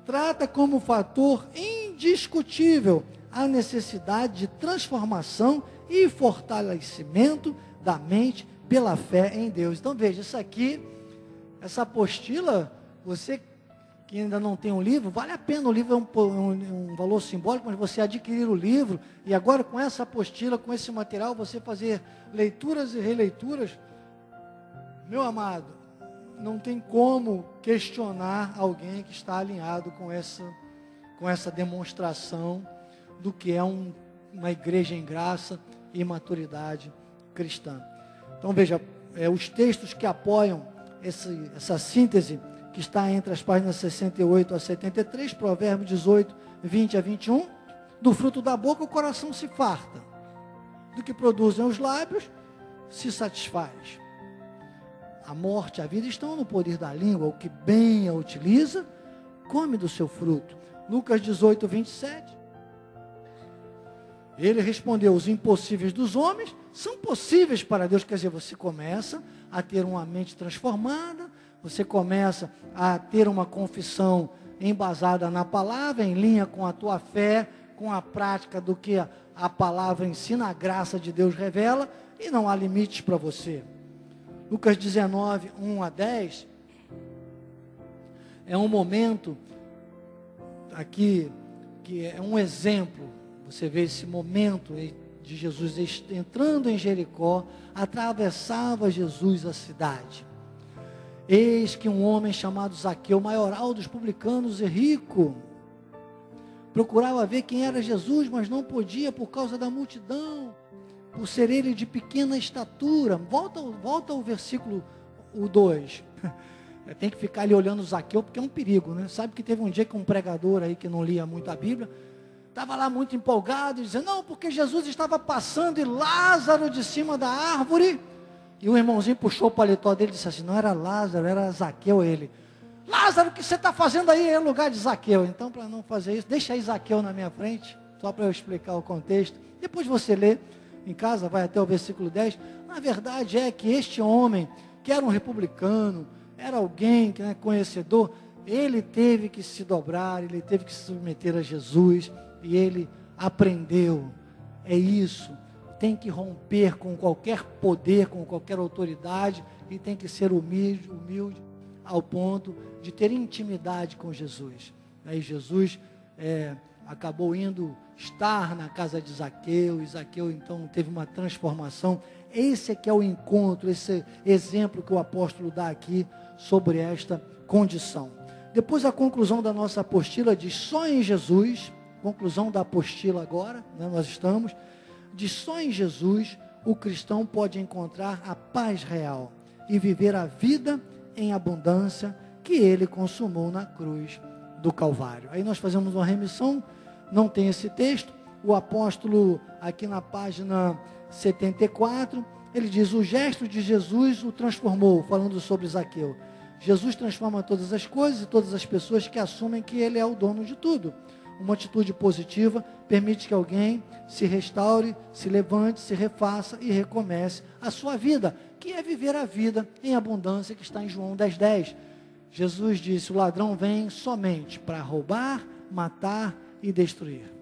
Trata como fator indiscutível a necessidade de transformação e fortalecimento da mente pela fé em Deus. Então veja, isso aqui, essa apostila, você que ainda não tem um livro, vale a pena, o livro é um valor simbólico, mas você adquirir o livro, e agora com essa apostila, com esse material, você fazer leituras e releituras, meu amado, não tem como questionar alguém que está alinhado com essa demonstração do que é uma igreja em graça e maturidade cristã. Então veja, os textos que apoiam essa síntese, que está entre as páginas 68 a 73, Provérbios 18, 20 a 21, do fruto da boca o coração se farta, do que produzem os lábios se satisfaz. A morte e a vida estão no poder da língua, o que bem a utiliza, come do seu fruto. Lucas 18, 27. Ele respondeu, os impossíveis dos homens são possíveis para Deus. Quer dizer, você começa a ter uma mente transformada, você começa a ter uma confissão embasada na palavra, em linha com a tua fé, com a prática do que a palavra ensina, a graça de Deus revela, e não há limites para você. Lucas 19, 1 a 10, é um momento aqui, que é um exemplo, você vê esse momento de Jesus entrando em Jericó, atravessava Jesus a cidade. Eis que um homem chamado Zaqueu, maioral dos publicanos e rico, procurava ver quem era Jesus, mas não podia por causa da multidão, por ser ele de pequena estatura. Volta ao versículo 2. Tem que ficar ali olhando Zaqueu, porque é um perigo, né? Sabe que teve um dia que um pregador aí que não lia muito a Bíblia, estava lá muito empolgado, dizendo, não, porque Jesus estava passando e Lázaro de cima da árvore. E o irmãozinho puxou o paletó dele e disse assim, não era Lázaro, era Zaqueu. Ele, Lázaro, o que você está fazendo aí em lugar de Zaqueu? Então, para não fazer isso, deixa aí Zaqueu na minha frente, só para eu explicar o contexto. Depois você lê em casa, vai até o versículo 10. Na verdade é que este homem, que era um republicano, era alguém que é conhecedor, ele teve que se dobrar, ele teve que se submeter a Jesus, e ele aprendeu. É isso. Tem que romper com qualquer poder, com qualquer autoridade, e tem que ser humilde ao ponto de ter intimidade com Jesus. Aí Jesus acabou indo estar na casa de Zaqueu, e Zaqueu então teve uma transformação. Esse é que é o encontro, esse exemplo que o apóstolo dá aqui sobre esta condição. Depois a conclusão da nossa apostila diz, só em Jesus, conclusão da apostila agora, né, nós estamos, de só em Jesus o cristão pode encontrar a paz real e viver a vida em abundância que ele consumou na cruz do Calvário. Aí nós fazemos uma remissão, não tem esse texto, o apóstolo aqui na página 74, ele diz, o gesto de Jesus o transformou, falando sobre Zaqueu. Jesus transforma todas as coisas e todas as pessoas que assumem que ele é o dono de tudo. Uma atitude positiva permite que alguém se restaure, se levante, se refaça e recomece a sua vida, que é viver a vida em abundância, que está em João 10:10. Jesus disse, o ladrão vem somente para roubar, matar e destruir.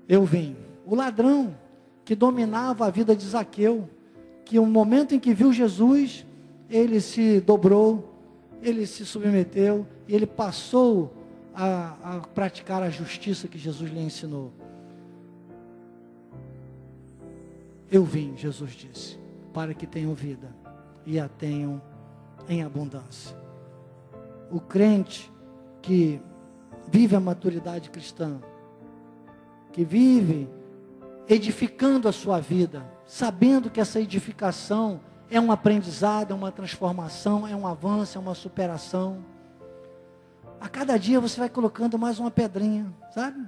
Eu vim. O ladrão que dominava a vida de Zaqueu, que no momento em que viu Jesus, ele se dobrou, ele se submeteu, e ele passou a praticar a justiça que Jesus lhe ensinou. Eu vim, Jesus disse, para que tenham vida e a tenham em abundância. O crente que vive a maturidade cristã, que vive edificando a sua vida, sabendo que essa edificação é um aprendizado, é uma transformação, é um avanço, é uma superação. A cada dia você vai colocando mais uma pedrinha, sabe?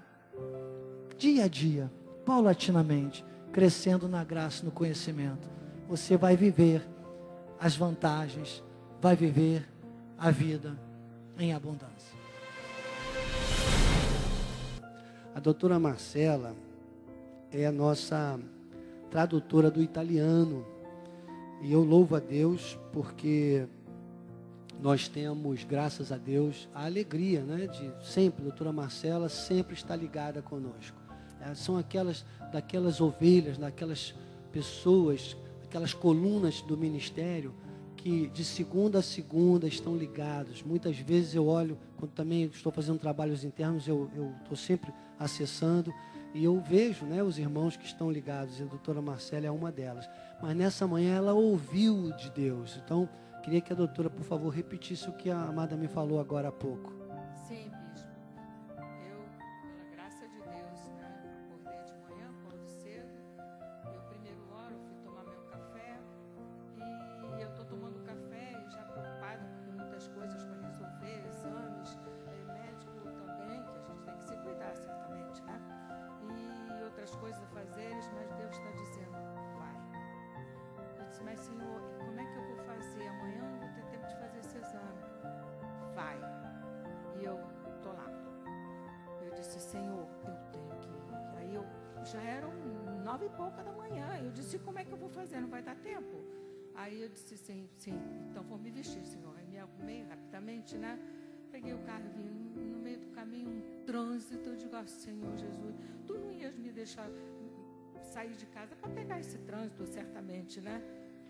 Dia a dia, paulatinamente, crescendo na graça e no conhecimento. Você vai viver as vantagens, vai viver a vida em abundância. A doutora Marcela é a nossa tradutora do italiano. E eu louvo a Deus porque nós temos, graças a Deus, a alegria, né, de sempre, a doutora Marcela sempre está ligada conosco. São daquelas ovelhas, daquelas pessoas, aquelas colunas do ministério que de segunda a segunda estão ligados. Muitas vezes eu olho, quando também estou fazendo trabalhos internos, eu estou sempre acessando e eu vejo, né, os irmãos que estão ligados, e a doutora Marcela é uma delas. Mas nessa manhã ela ouviu de Deus. Então, queria que a doutora, por favor, repetisse o que a amada me falou agora há pouco. Sim, bispo. Eu, pela graça de Deus, né, acordei de manhã, acordo cedo. Eu primeiro oro, fui tomar meu café. E eu estou tomando café e já preocupado com muitas coisas para resolver, exames, médico também, que a gente tem que se cuidar, certamente, né? E outras coisas a fazer, mas Deus está dizendo, vai. Eu disse, mas Senhor, como é que eu vou fazer? Amanhã eu não vou ter tempo de fazer esse exame. Vai. E eu estou lá. Eu disse, Senhor, eu tenho que ir. Aí já eram 9 e pouca da manhã. Eu disse, como é que eu vou fazer? Não vai dar tempo. Aí eu disse, sim, então vou me vestir, Senhor. Aí me arrumei rapidamente, né? Peguei o carro e vim no meio do caminho, um trânsito. Eu digo, Senhor Jesus, tu não ias me deixar sair de casa para pegar esse trânsito, certamente, né?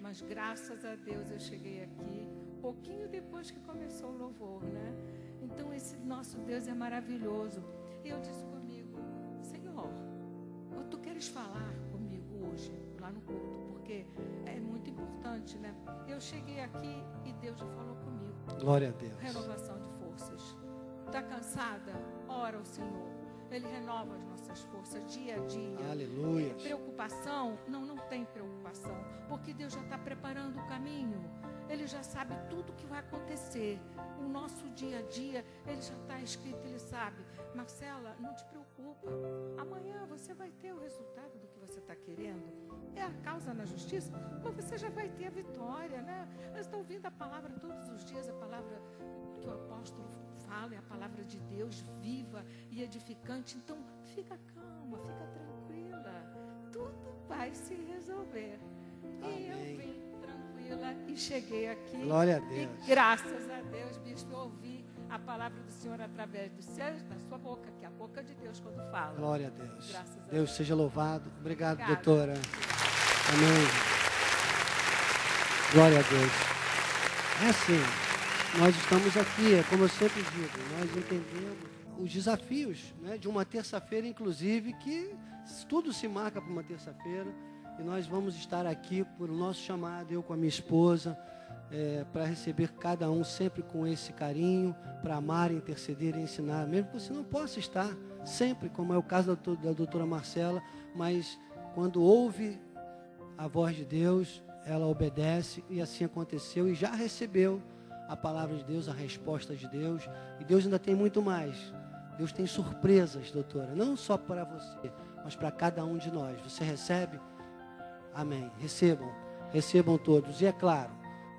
Mas graças a Deus eu cheguei aqui, pouquinho depois que começou o louvor, né? Então esse nosso Deus é maravilhoso. E eu disse comigo, Senhor, tu queres falar comigo hoje, lá no culto, porque é muito importante, né? Eu cheguei aqui e Deus já falou comigo. Glória a Deus. Renovação de forças. Está cansada? Ora ao Senhor. Ele renova as nossas forças dia a dia. Aleluia. Preocupação? Não tem preocupação. Porque Deus já está preparando o caminho. Ele já sabe tudo que vai acontecer. O nosso dia a dia, ele já está escrito, ele sabe. Marcela, não te preocupa. Amanhã você vai ter o resultado do que você está querendo. É a causa na justiça, mas você já vai ter a vitória, né? Nós estamos ouvindo a palavra todos os dias, a palavra que o apóstolo fala, é a palavra de Deus viva e edificante. Então, fica calma, fica tranquila. Tudo vai se resolver. Amém. E eu vim tranquila e cheguei aqui. Glória a Deus. E graças a Deus, bispo, eu ouvi a palavra do Senhor através da sua boca, que é a boca de Deus quando fala. Glória a Deus. Graças a Deus seja louvado. Obrigado, Obrigada. doutora. Amém. Glória a Deus. É assim, nós estamos aqui, é como eu sempre digo, nós entendemos os desafios, né, de uma terça-feira, inclusive, que tudo se marca para uma terça-feira, e nós vamos estar aqui por o nosso chamado, eu com a minha esposa, para receber cada um sempre com esse carinho, para amar, interceder e ensinar, mesmo que você não possa estar sempre, como é o caso da doutora Marcela, mas quando ouve a voz de Deus, ela obedece, e assim aconteceu, e já recebeu a palavra de Deus, a resposta de Deus, e Deus ainda tem muito mais. Deus tem surpresas, doutora, não só para você, mas para cada um de nós. Você recebe? Amém. Recebam todos. E é claro,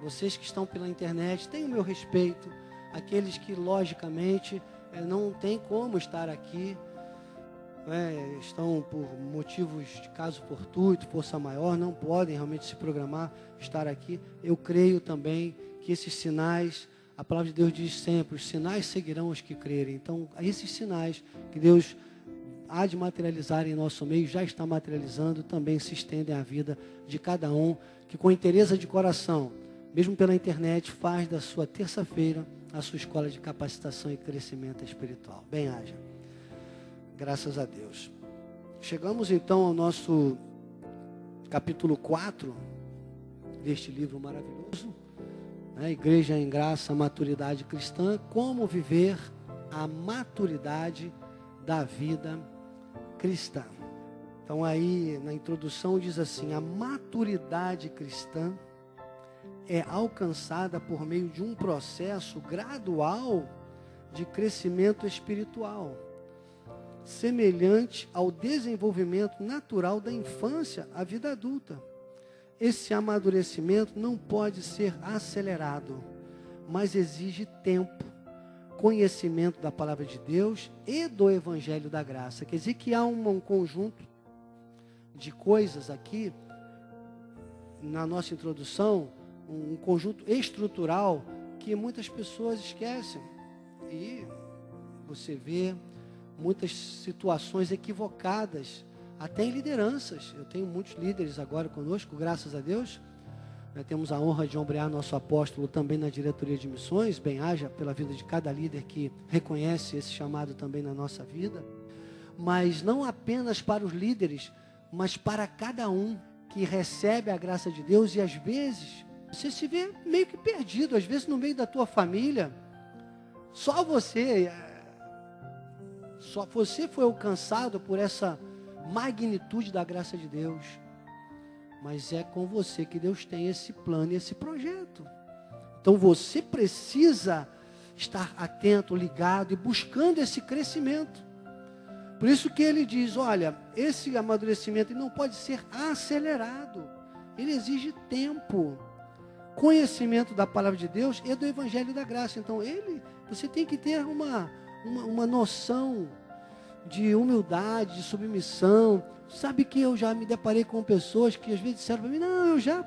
vocês que estão pela internet, têm o meu respeito. Aqueles que, logicamente, não têm como estar aqui, estão por motivos de caso fortuito, força maior, não podem realmente se programar, estar aqui. Eu creio também que esses sinais, a palavra de Deus diz sempre, os sinais seguirão os que crerem. Então, esses sinais que Deus há de materializar em nosso meio, já está materializando, também se estendem à vida de cada um, que com interesse de coração, mesmo pela internet, faz da sua terça-feira a sua escola de capacitação e crescimento espiritual. Bem-haja. Graças a Deus. Chegamos então ao nosso capítulo 4 deste livro maravilhoso, né? Igreja em Graça, Maturidade Cristã, como viver a maturidade da vida cristã. Então aí na introdução diz assim: a maturidade cristã é alcançada por meio de um processo gradual de crescimento espiritual, semelhante ao desenvolvimento natural da infância à vida adulta. Esse amadurecimento não pode ser acelerado, mas exige tempo, conhecimento da palavra de Deus e do evangelho da graça. Quer dizer que há um conjunto de coisas aqui, na nossa introdução, um conjunto estrutural que muitas pessoas esquecem. E você vê muitas situações equivocadas, até em lideranças. Eu tenho muitos líderes agora conosco, graças a Deus. Nós temos a honra de ombrear nosso apóstolo também na diretoria de missões. Bem-haja pela vida de cada líder que reconhece esse chamado também na nossa vida. Mas não apenas para os líderes, mas para cada um que recebe a graça de Deus. E às vezes você se vê meio que perdido, às vezes no meio da tua família. Só você foi alcançado por essa magnitude da graça de Deus. Mas é com você que Deus tem esse plano e esse projeto. Então você precisa estar atento, ligado e buscando esse crescimento. Por isso que ele diz, olha, esse amadurecimento não pode ser acelerado. Ele exige tempo, conhecimento da palavra de Deus e do evangelho da graça. Então você tem que ter uma noção de humildade, de submissão. Sabe que eu já me deparei com pessoas que às vezes disseram para mim, não, eu já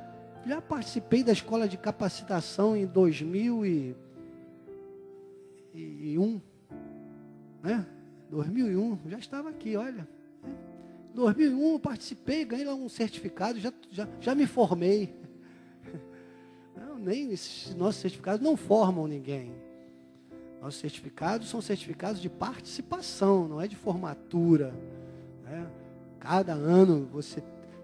participei da escola de capacitação em 2001, né? 2001, já estava aqui, olha. 2001 eu participei, ganhei lá um certificado, já me formei. Não, nem esses nossos certificados não formam ninguém. Nossos certificados são certificados de participação, não é de formatura, né? Cada ano,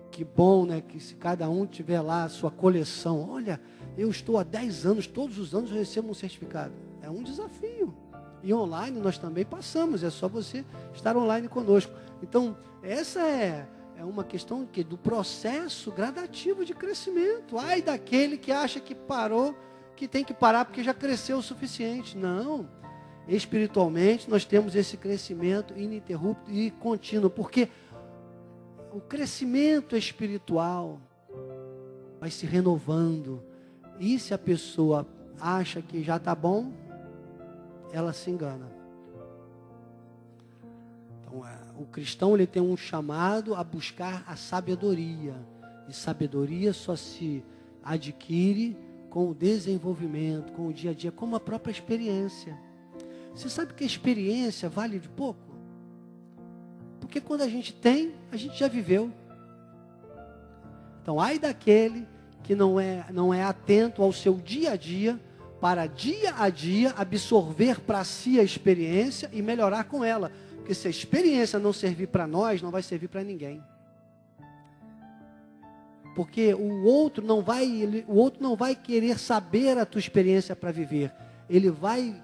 que bom, né? Que se cada um tiver lá a sua coleção. Olha, eu estou há 10 anos, todos os anos eu recebo um certificado. É um desafio. E online nós também passamos, é só você estar online conosco. Então, essa é uma questão do processo gradativo de crescimento. Ai daquele que acha que parou, que tem que parar porque já cresceu o suficiente. Não. Espiritualmente, nós temos esse crescimento ininterrupto e contínuo, porque o crescimento espiritual vai se renovando. E se a pessoa acha que já está bom, ela se engana. Então, o cristão ele tem um chamado a buscar a sabedoria. E sabedoria só se adquire com o desenvolvimento, com o dia a dia, como a própria experiência. Você sabe que a experiência vale de pouco? Porque quando a gente tem, a gente já viveu. Então, ai daquele que não é atento ao seu dia a dia, para dia a dia absorver para si a experiência e melhorar com ela. Porque se a experiência não servir para nós, não vai servir para ninguém. Porque o outro não vai querer saber a tua experiência para viver. Ele vai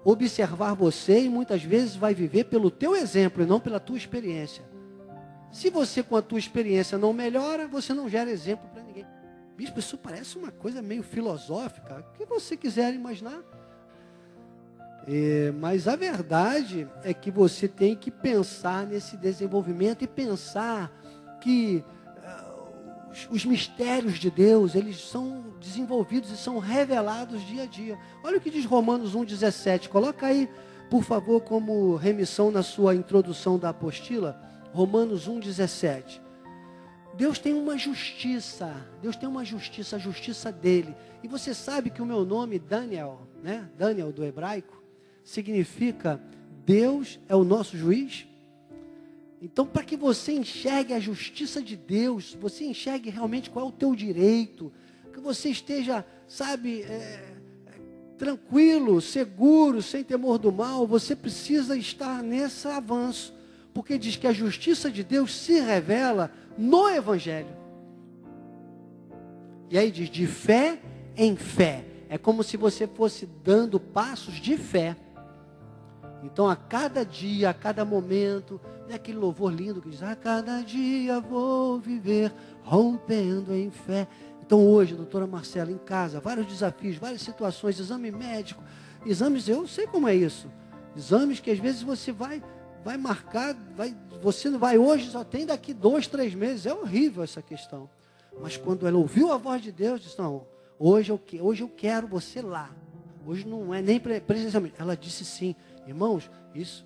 observar você e muitas vezes vai viver pelo teu exemplo e não pela tua experiência. Se você com a tua experiência não melhora, você não gera exemplo para ninguém. Bispo, isso parece uma coisa meio filosófica, o que você quiser imaginar. Mas a verdade é que você tem que pensar nesse desenvolvimento e pensar que os mistérios de Deus, eles são desenvolvidos e são revelados dia a dia. Olha o que diz Romanos 1,17. Coloca aí, por favor, como remissão na sua introdução da apostila. Romanos 1,17. Deus tem uma justiça. Deus tem uma justiça, a justiça dele. E você sabe que o meu nome, Daniel, né? Daniel do hebraico, significa Deus é o nosso juiz. Então, para que você enxergue a justiça de Deus, você enxergue realmente qual é o teu direito, que você esteja, tranquilo, seguro, sem temor do mal, você precisa estar nesse avanço, porque diz que a justiça de Deus se revela no Evangelho. E aí diz, de fé em fé. É como se você fosse dando passos de fé. Então, a cada dia, a cada momento, é aquele louvor lindo que diz: a cada dia vou viver rompendo em fé. Então, hoje, doutora Marcela, em casa, vários desafios, várias situações, exame médico, exames, eu sei como é isso. Exames que às vezes você vai marcar, você não vai hoje, só tem daqui 2, 3 meses. É horrível essa questão. Mas quando ela ouviu a voz de Deus, disse: não, hoje eu quero você lá. Hoje não é nem presencialmente. Ela disse sim. Irmãos, isso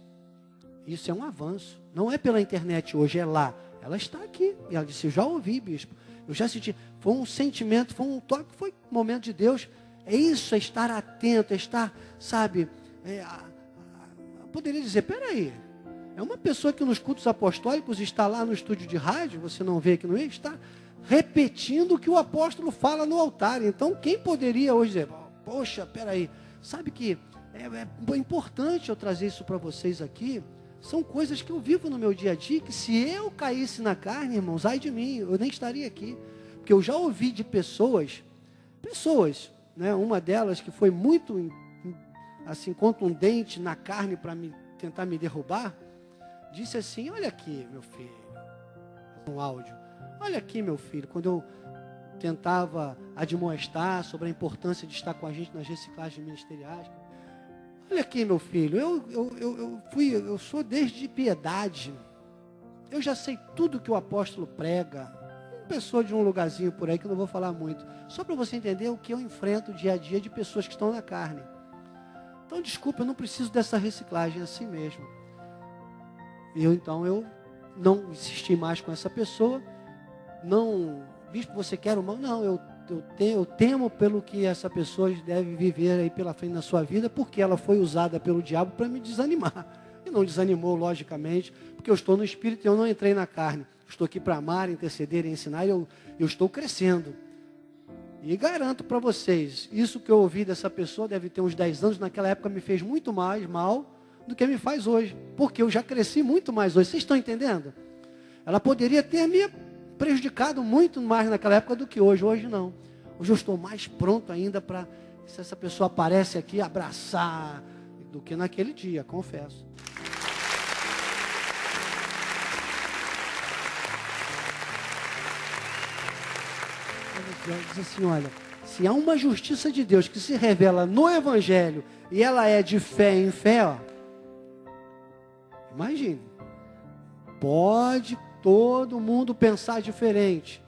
é um avanço. Não é pela internet hoje, é lá. Ela está aqui. E ela disse: eu já ouvi, bispo. Eu já senti. Foi um sentimento, foi um toque, foi um momento de Deus. É isso, é estar atento, é estar, sabe, poderia dizer, peraí, é uma pessoa que nos cultos apostólicos está lá no estúdio de rádio, você não vê aqui no meio, está repetindo o que o apóstolo fala no altar. Então, quem poderia hoje dizer, poxa, peraí, sabe que é importante eu trazer isso para vocês aqui. São coisas que eu vivo no meu dia a dia, que se eu caísse na carne, irmãos, ai de mim, eu nem estaria aqui. Porque eu já ouvi de pessoas, né, uma delas que foi muito assim, contundente na carne para tentar me derrubar, disse assim: olha aqui, meu filho, um áudio, olha aqui, meu filho, quando eu tentava admoestar sobre a importância de estar com a gente nas reciclagens ministeriais, olha aqui, meu filho, eu sou desde piedade, eu já sei tudo que o apóstolo prega. Uma pessoa de um lugarzinho por aí que eu não vou falar muito, só para você entender o que eu enfrento dia a dia de pessoas que estão na carne. Então, desculpa, eu não preciso dessa reciclagem, é assim mesmo. Então eu não insisti mais com essa pessoa. Não, bispo, você quer o mal? Não, eu temo pelo que essa pessoa deve viver aí pela frente na sua vida, porque ela foi usada pelo diabo para me desanimar. E não desanimou, logicamente, porque eu estou no espírito e eu não entrei na carne. Estou aqui para amar, interceder e ensinar, e eu estou crescendo. E garanto para vocês, isso que eu ouvi dessa pessoa deve ter uns 10 anos, naquela época me fez muito mais mal do que me faz hoje, porque eu já cresci muito mais hoje. Vocês estão entendendo? Ela poderia ter me prejudicado muito mais naquela época do que hoje. Hoje não. Hoje eu estou mais pronto ainda para, se essa pessoa aparece aqui, abraçar, do que naquele dia, confesso. Diz assim: olha, se há uma justiça de Deus que se revela no Evangelho e ela é de fé em fé, ó, imagine, pode todo mundo pensar diferente.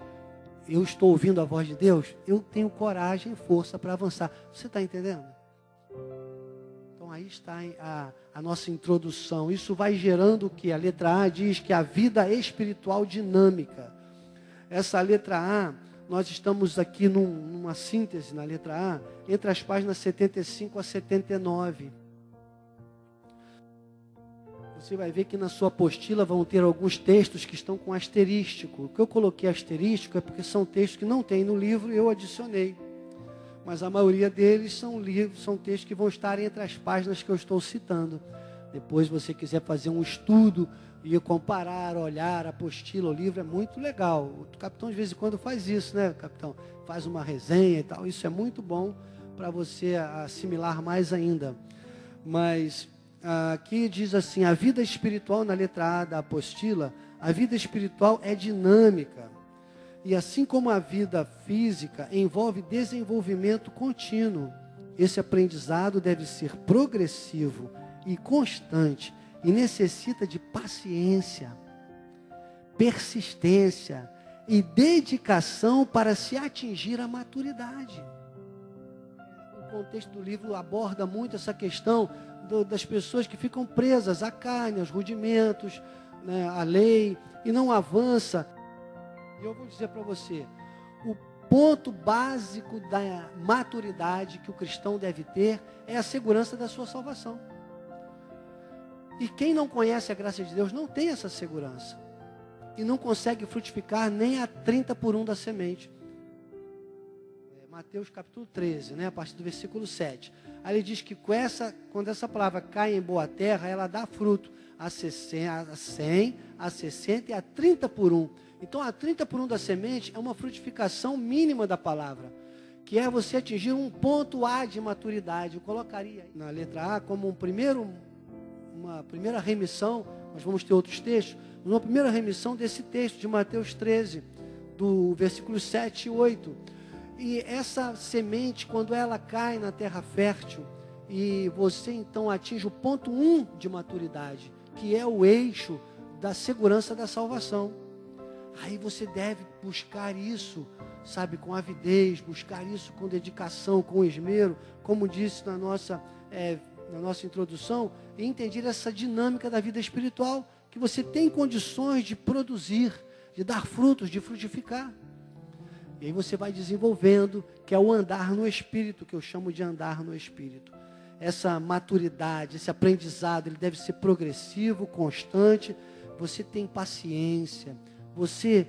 Eu estou ouvindo a voz de Deus, eu tenho coragem e força para avançar. Você está entendendo? Então aí está a nossa introdução. Isso vai gerando o que? A letra A diz que a vida espiritual dinâmica. Essa letra A, nós estamos aqui numa síntese na letra A, entre as páginas 75 a 79. Você vai ver que na sua apostila vão ter alguns textos que estão com asterístico. O que eu coloquei asterístico é porque são textos que não tem no livro e eu adicionei. Mas a maioria deles são textos que vão estar entre as páginas que eu estou citando. Depois, se você quiser fazer um estudo e comparar, olhar a apostila, o livro, é muito legal. O capitão de vez em quando faz isso, né, capitão? Faz uma resenha e tal. Isso é muito bom para você assimilar mais ainda. Mas aqui diz assim: a vida espiritual, na letra A da apostila, a vida espiritual é dinâmica. E assim como a vida física envolve desenvolvimento contínuo, esse aprendizado deve ser progressivo e constante, e necessita de paciência, persistência e dedicação para se atingir a maturidade. O contexto do livro aborda muito essa questão das pessoas que ficam presas à carne, aos rudimentos, né, à lei, e não avança. E eu vou dizer para você, o ponto básico da maturidade que o cristão deve ter é a segurança da sua salvação. E quem não conhece a graça de Deus não tem essa segurança. E não consegue frutificar nem a 30 por 1 da semente. Mateus capítulo 13, né, a partir do versículo 7. Aí ele diz que quando essa palavra cai em boa terra, ela dá fruto a 100, a 60 e a 30 por 1. Então a 30 por 1 da semente é uma frutificação mínima da palavra, que é você atingir um ponto A de maturidade. Eu colocaria na letra A como um primeiro uma primeira remissão, nós vamos ter outros textos, uma primeira remissão desse texto de Mateus 13, do versículo 7 e 8. E essa semente, quando ela cai na terra fértil, e você então atinge o ponto 1 de maturidade, que é o eixo da segurança da salvação. Aí você deve buscar isso, sabe, com avidez, buscar isso com dedicação, com esmero, como disse na nossa introdução, e entender essa dinâmica da vida espiritual, que você tem condições de produzir, de dar frutos, de frutificar. E aí você vai desenvolvendo, que é o andar no Espírito, que eu chamo de andar no Espírito. Essa maturidade, esse aprendizado, ele deve ser progressivo, constante. Você tem paciência, você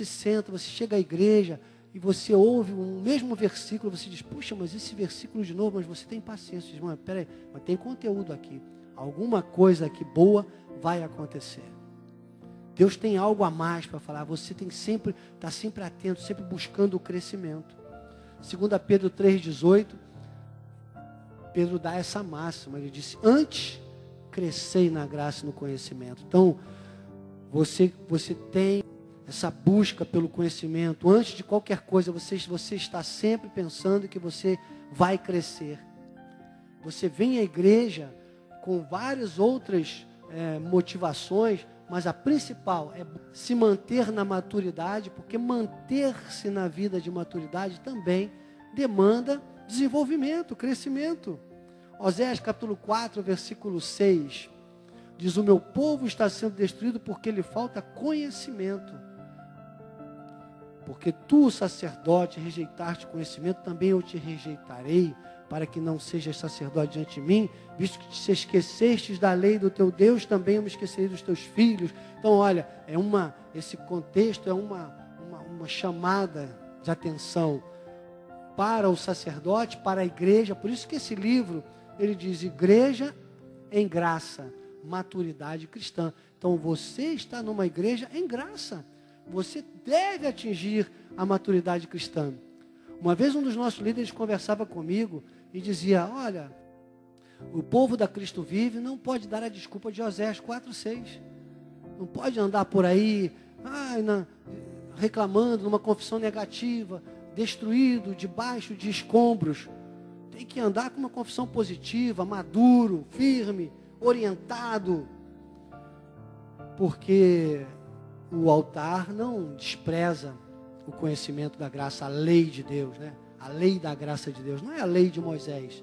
senta, você chega à igreja e você ouve um mesmo versículo, você diz, puxa, mas esse versículo de novo, mas você tem paciência. Você diz, mas peraí, mas tem conteúdo aqui. Alguma coisa aqui boa vai acontecer. Deus tem algo a mais para falar. Você tem sempre, está sempre atento, sempre buscando o crescimento. 2 Pedro 3,18, Pedro dá essa máxima. Ele disse, antes crescei na graça e no conhecimento. Então, você tem essa busca pelo conhecimento. Antes de qualquer coisa, você está sempre pensando que você vai crescer. Você vem à igreja com várias outras motivações, mas a principal é se manter na maturidade, porque manter-se na vida de maturidade também demanda desenvolvimento, crescimento. Oséias capítulo 4, versículo 6, diz, o meu povo está sendo destruído porque lhe falta conhecimento. Porque tu, sacerdote, rejeitaste conhecimento, também eu te rejeitarei, para que não sejas sacerdote diante de mim, visto que te esquecestes da lei do teu Deus, também eu me esquecerei dos teus filhos. Então, olha, esse contexto é uma chamada de atenção para o sacerdote, para a igreja. Por isso que esse livro, ele diz, igreja em graça, maturidade cristã. Então, você está numa igreja em graça. Você deve atingir a maturidade cristã. Uma vez um dos nossos líderes conversava comigo e dizia, olha, o povo da Cristo Vive não pode dar a desculpa de Oséias 4,6. Não pode andar por aí reclamando numa confissão negativa, destruído, debaixo de escombros. Tem que andar com uma confissão positiva, maduro, firme, orientado. Porque o altar não despreza o conhecimento da graça, a lei de Deus, né? A lei da graça de Deus. Não é a lei de Moisés,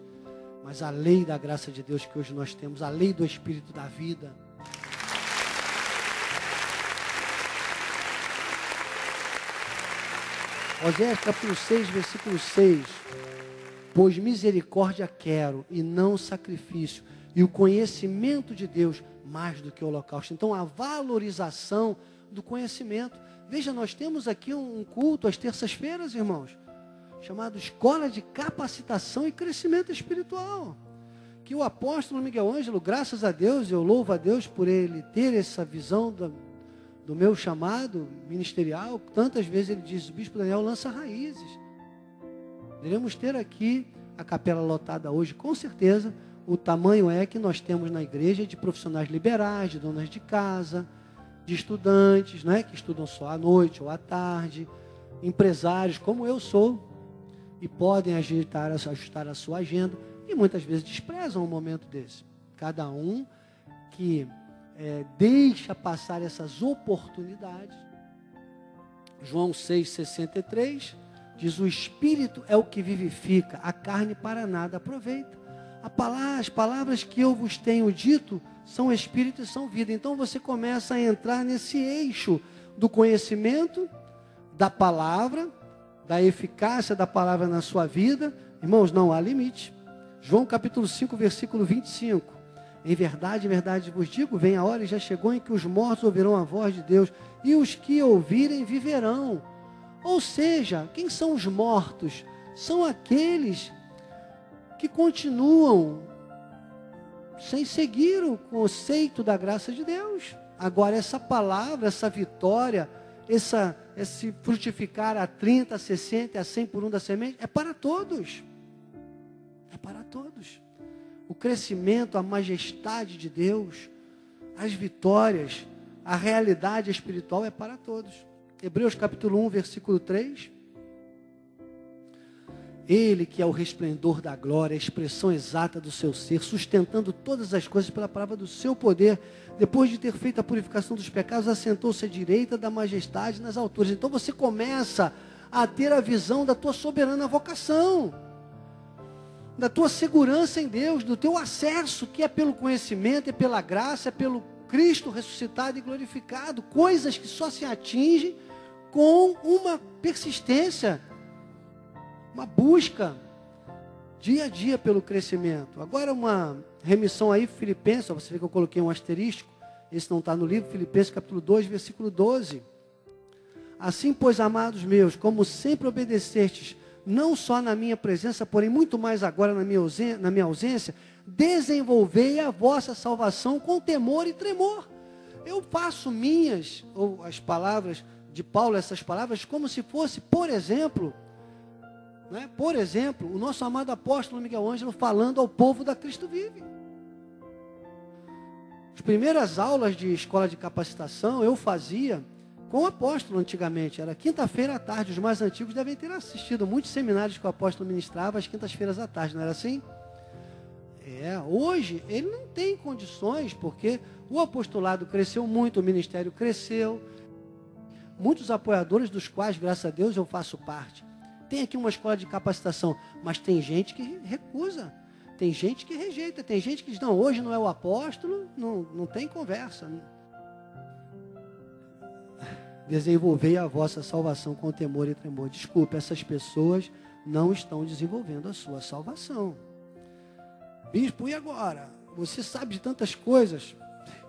mas a lei da graça de Deus que hoje nós temos, a lei do Espírito da vida. Oséias capítulo 6, versículo 6. Pois misericórdia quero e não sacrifício, e o conhecimento de Deus mais do que o holocausto. Então, a valorização do conhecimento. Veja, nós temos aqui um culto às terças-feiras, irmãos, chamado Escola de Capacitação e Crescimento Espiritual. Que o apóstolo Miguel Ângelo, graças a Deus, eu louvo a Deus por ele ter essa visão do meu chamado ministerial. Tantas vezes ele diz, o bispo Daniel lança raízes. Devemos ter aqui a capela lotada hoje, com certeza. O tamanho é que nós temos na igreja de profissionais liberais, de donas de casa, de estudantes, né, que estudam só à noite ou à tarde, empresários como eu sou, e podem ajustar a sua agenda, e muitas vezes desprezam um momento desse. Cada um que deixa passar essas oportunidades. João 6,63 diz, o Espírito é o que vivifica, a carne para nada aproveita. As palavras que eu vos tenho dito são Espírito e são vida. Então você começa a entrar nesse eixo do conhecimento, da palavra, da eficácia da palavra na sua vida. Irmãos, não há limite. João capítulo 5, versículo 25. Em verdade vos digo, vem a hora e já chegou em que os mortos ouvirão a voz de Deus, e os que ouvirem viverão. Ou seja, quem são os mortos? São aqueles que continuam sem seguir o conceito da graça de Deus. Agora, essa palavra, essa vitória, esse frutificar a 30, a 60, a 100 por um da semente, é para todos. É para todos. o crescimento, a majestade de Deus, as vitórias, a realidade espiritual é para todos. Hebreus capítulo 1, versículo 3. Ele que é o resplendor da glória, a expressão exata do seu ser, sustentando todas as coisas pela palavra do seu poder, depois de ter feito a purificação dos pecados, assentou-se à direita da majestade nas alturas. Então você começa a ter a visão da tua soberana vocação, da tua segurança em Deus, do teu acesso, que é pelo conhecimento, é pela graça, é pelo Cristo ressuscitado e glorificado, coisas que só se atingem com uma persistência, uma busca dia a dia pelo crescimento. Agora uma remissão aí, Filipenses, você vê que eu coloquei um asterisco, esse não está no livro, Filipenses capítulo 2, versículo 12. Assim, pois, amados meus, como sempre obedecestes, não só na minha presença, porém muito mais agora na minha ausência, desenvolvei a vossa salvação com temor e tremor. Eu faço minhas, ou as palavras de Paulo, essas palavras, como se fosse, por exemplo, o nosso amado apóstolo Miguel Ângelo falando ao povo da Cristo Vive. As primeiras aulas de escola de capacitação eu fazia com o apóstolo antigamente, era quinta-feira à tarde. Os mais antigos devem ter assistido muitos seminários que o apóstolo ministrava às quintas-feiras à tarde, não era assim? Hoje ele não tem condições, porque o apostolado cresceu muito, o ministério cresceu, muitos apoiadores dos quais, graças a Deus, eu faço parte. Tem aqui uma escola de capacitação, mas tem gente que recusa, tem gente que rejeita, tem gente que diz, não, hoje não é o apóstolo, não tem conversa. Desenvolvei a vossa salvação com temor e tremor. Desculpe, essas pessoas não estão desenvolvendo a sua salvação. Bispo, e agora? Você sabe de tantas coisas.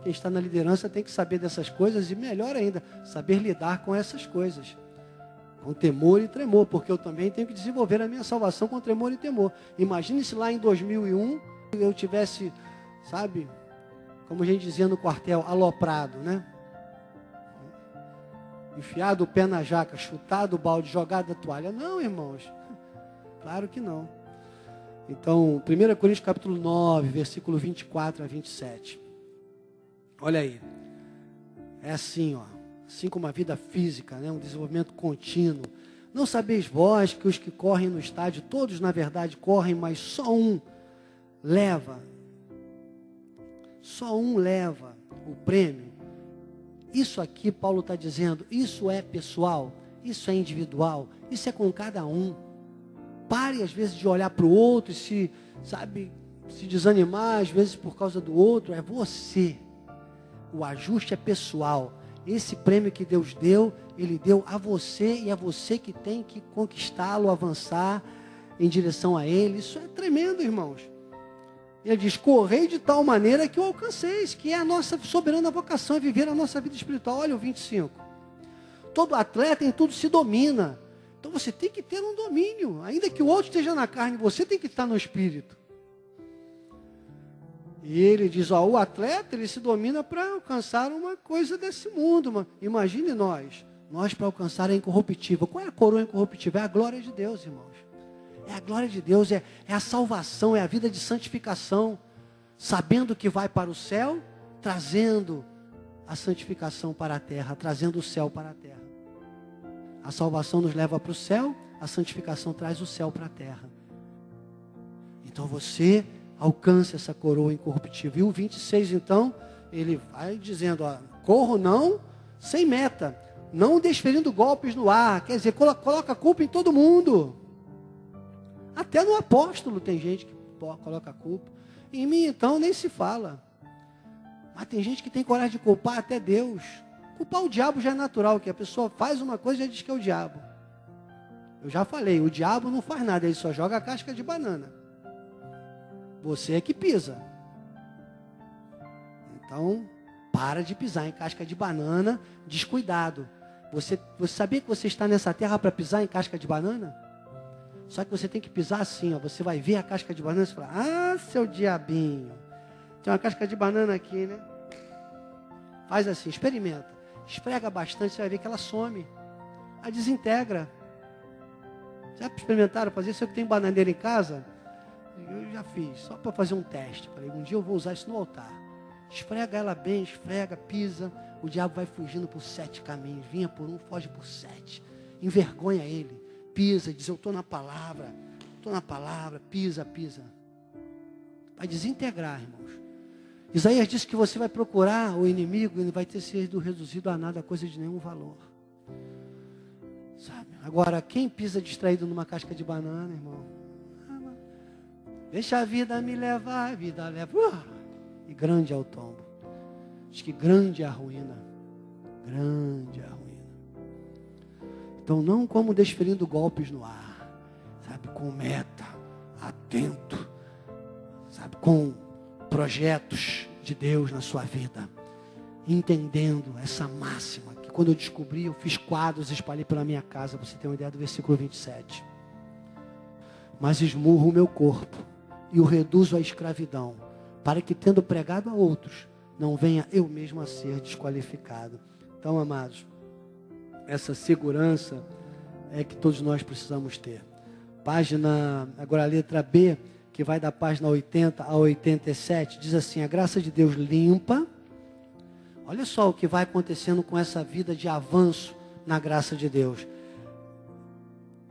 Quem está na liderança tem que saber dessas coisas e, melhor ainda, saber lidar com essas coisas. Com temor e tremor, porque eu também tenho que desenvolver a minha salvação com temor e temor. Imagine se lá em 2001 eu tivesse, sabe, como a gente dizia no quartel, aloprado, né? Enfiado o pé na jaca, chutado o balde, jogado a toalha. Não, irmãos. Claro que não. Então, 1 Coríntios capítulo 9, versículo 24 a 27. Olha aí. É assim, ó. Assim como a vida física, né? Um desenvolvimento contínuo. Não sabeis vós que os que correm no estádio, todos na verdade correm, mas só um leva o prêmio. Isso aqui, Paulo está dizendo, isso é pessoal, isso é individual, isso é com cada um. Pare, às vezes, de olhar para o outro e se desanimar, às vezes, por causa do outro. É você. O ajuste é pessoal. Esse prêmio que Deus deu, Ele deu a você e é você que tem que conquistá-lo, avançar em direção a Ele. Isso é tremendo, irmãos. Ele diz, correi de tal maneira que o alcanceis, que é a nossa soberana vocação, é viver a nossa vida espiritual. Olha o 25. Todo atleta em tudo se domina. Então você tem que ter um domínio. Ainda que o outro esteja na carne, você tem que estar no espírito. E ele diz, o atleta, ele se domina para alcançar uma coisa desse mundo. Imagine nós para alcançar a incorruptível. Qual é a coroa incorruptível? É a glória de Deus, irmãos. É a glória de Deus, é a salvação, é a vida de santificação. Sabendo que vai para o céu, trazendo a santificação para a terra, trazendo o céu para a terra. A salvação nos leva para o céu, a santificação traz o céu para a terra. Então você alcança essa coroa incorruptível. E o 26, então, ele vai dizendo, corro não sem meta, não desferindo golpes no ar. Quer dizer, coloca a culpa em todo mundo. Até no apóstolo tem gente que coloca a culpa. Em mim, então, nem se fala. Mas tem gente que tem coragem de culpar até Deus. Culpar o diabo já é natural, que a pessoa faz uma coisa e já diz que é o diabo. Eu já falei, o diabo não faz nada, ele só joga a casca de banana. Você é que pisa. Então, para de pisar em casca de banana, descuidado. Você sabia que você está nessa terra para pisar em casca de banana? Só que você tem que pisar assim, você vai ver a casca de banana e fala, seu diabinho, tem uma casca de banana aqui, né? Faz assim, experimenta. Esfrega bastante, você vai ver que ela some. A desintegra. Já experimentaram fazer isso? Eu que tenho bananeira em casa, Eu já fiz, só para fazer um teste. Falei, um dia eu vou usar isso no altar. Esfrega ela bem, esfrega, pisa. O diabo vai fugindo por 7 caminhos. Vinha por um, foge por 7. Envergonha ele. Pisa, diz, eu estou na palavra. Estou na palavra, pisa, pisa. Vai desintegrar, irmãos. Isaías disse que você vai procurar o inimigo, ele vai ter sido reduzido a nada, coisa de nenhum valor. Sabe? Agora, quem pisa distraído numa casca de banana, irmão? Deixa a vida me levar, a vida leva. E grande é o tombo. Diz que grande é a ruína. Grande é a ruína. Então, não como desferindo golpes no ar, sabe? Com meta, atento, sabe? Com projetos de Deus na sua vida, entendendo essa máxima, que quando eu descobri, eu fiz quadros e espalhei pela minha casa, você tem uma ideia do versículo 27. Mas esmurro o meu corpo e o reduzo à escravidão, para que, tendo pregado a outros, não venha eu mesmo a ser desqualificado. Então, amados, essa segurança é que todos nós precisamos ter. Página, agora a letra B, que vai da página 80 a 87, diz assim: a graça de Deus limpa. Olha só o que vai acontecendo com essa vida de avanço na graça de Deus.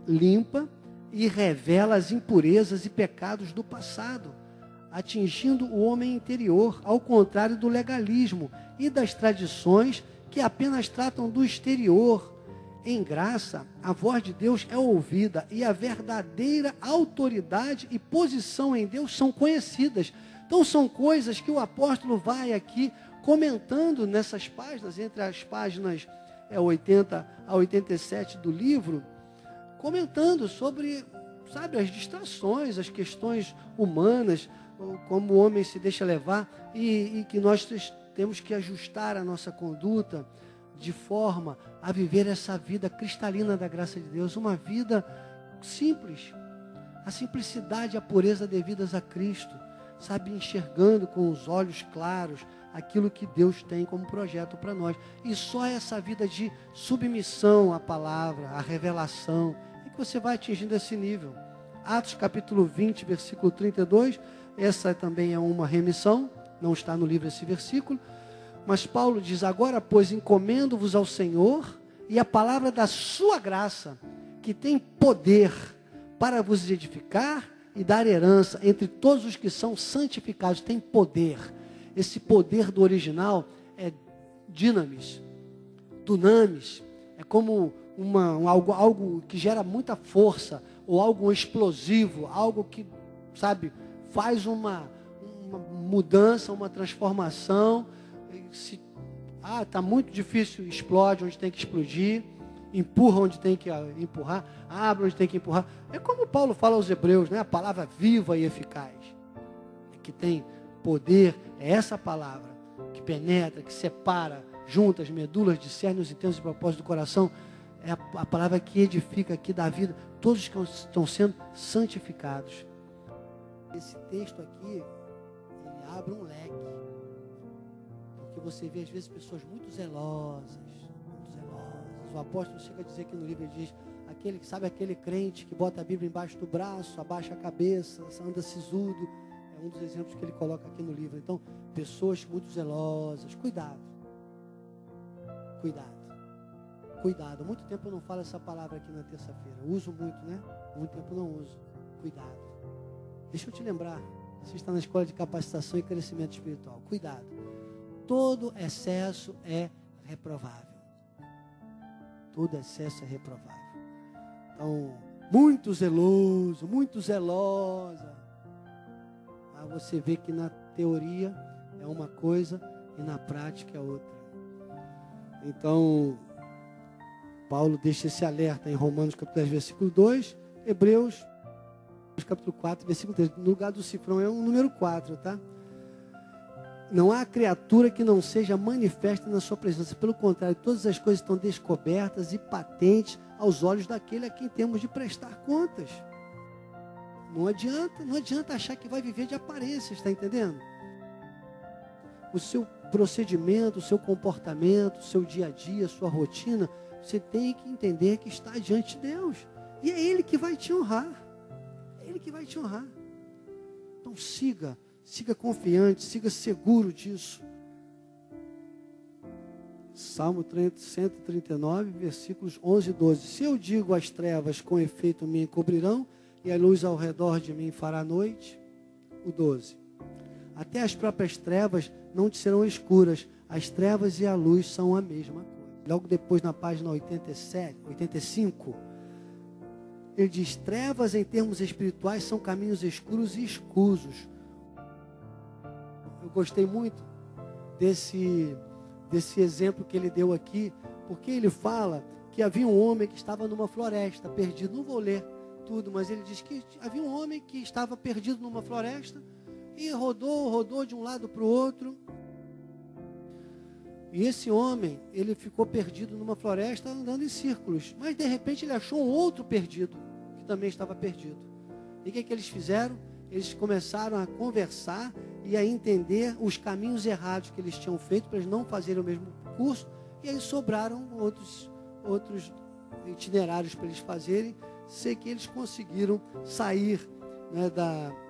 Limpa e revela as impurezas e pecados do passado, atingindo o homem interior, ao contrário do legalismo e das tradições que apenas tratam do exterior. Em graça, a voz de Deus é ouvida e a verdadeira autoridade e posição em Deus são conhecidas. Então são coisas que o apóstolo vai aqui comentando nessas páginas, entre as páginas 80 a 87 do livro, comentando sobre, sabe, as distrações, as questões humanas, como o homem se deixa levar e que nós temos que ajustar a nossa conduta de forma a viver essa vida cristalina da graça de Deus, uma vida simples, a simplicidade e a pureza devidas a Cristo, sabe, enxergando com os olhos claros aquilo que Deus tem como projeto para nós. E só essa vida de submissão à palavra, à revelação, é que você vai atingindo esse nível. Atos capítulo 20, versículo 32, essa também é uma remissão, não está no livro esse versículo, mas Paulo diz: agora, pois, encomendo-vos ao Senhor e a palavra da sua graça, que tem poder para vos edificar e dar herança entre todos os que são santificados. Tem poder. Esse poder do original é dinamis, dunamis. É como algo que gera muita força, ou algo explosivo, algo que, sabe, faz uma mudança, uma transformação. Se está muito difícil, explode onde tem que explodir, empurra onde tem que empurrar, abre onde tem que empurrar. É como Paulo fala aos Hebreus, né? A palavra viva e eficaz, que tem poder, é essa palavra que penetra, que separa, junta as medulas, discerne os intensos propósitos do coração. É a palavra que edifica, que dá vida, todos que estão sendo santificados. Esse texto aqui, ele abre um leque. Porque você vê às vezes pessoas muito zelosas. O apóstolo chega a dizer aqui no livro, ele diz, aquele crente que bota a Bíblia embaixo do braço, abaixa a cabeça, anda sisudo. É um dos exemplos que ele coloca aqui no livro. Então, pessoas muito zelosas. Cuidado. Há muito tempo eu não falo essa palavra aqui na terça-feira. Eu uso muito, né? Há muito tempo eu não uso. Cuidado. Deixa eu te lembrar. Você está na escola de capacitação e crescimento espiritual. Cuidado. Todo excesso é reprovável. Todo excesso é reprovável. Então, muito zeloso, muito zelosa. Aí você vê que na teoria é uma coisa e na prática é outra. Então, Paulo deixa esse alerta em Romanos capítulo 10, versículo 2, Hebreus capítulo 4, versículo 3. No lugar do cifrão é o número 4, tá? Não há criatura que não seja manifesta na sua presença. Pelo contrário, todas as coisas estão descobertas e patentes aos olhos daquele a quem temos de prestar contas. Não adianta achar que vai viver de aparência, está entendendo? O seu procedimento, o seu comportamento, o seu dia a dia, a sua rotina, você tem que entender que está diante de Deus. E é Ele que vai te honrar. É Ele que vai te honrar. Então siga confiante, siga seguro disso. Salmo 139, versículos 11 e 12. Se eu digo às trevas, com efeito me encobrirão, e a luz ao redor de mim fará noite. O 12. Até as próprias trevas não te serão escuras. As trevas e a luz são a mesma coisa. Logo depois, na página 85, ele diz: trevas em termos espirituais são caminhos escuros e escusos. Eu gostei muito desse exemplo que ele deu aqui, porque ele fala que havia um homem que estava numa floresta, perdido. Não vou ler tudo, mas ele diz que havia um homem que estava perdido numa floresta e rodou de um lado para o outro. E esse homem, ele ficou perdido numa floresta andando em círculos, mas de repente ele achou um outro perdido, que também estava perdido. E o que eles fizeram? Eles começaram a conversar e a entender os caminhos errados que eles tinham feito para eles não fazerem o mesmo curso, e aí sobraram outros itinerários para eles fazerem. Sei que eles conseguiram sair, né,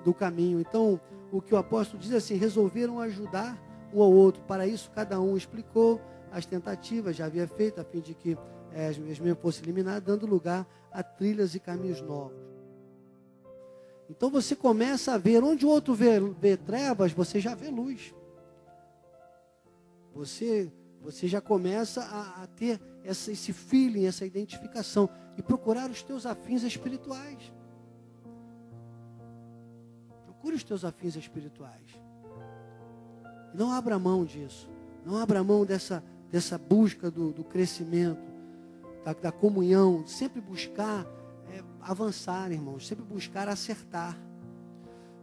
do caminho. Então, o que o apóstolo diz é assim: resolveram ajudar um ao outro. Para isso, cada um explicou as tentativas já havia feito, a fim de que as mesmas fossem eliminadas, dando lugar a trilhas e caminhos novos. Então você começa a ver, onde o outro vê trevas, você já vê luz. Você já começa a ter esse feeling, essa identificação, e procurar os teus afins espirituais. Procure os teus afins espirituais. Não abra mão disso. Não abra mão dessa busca do crescimento, da comunhão. Sempre buscar avançar, irmãos. Sempre buscar acertar.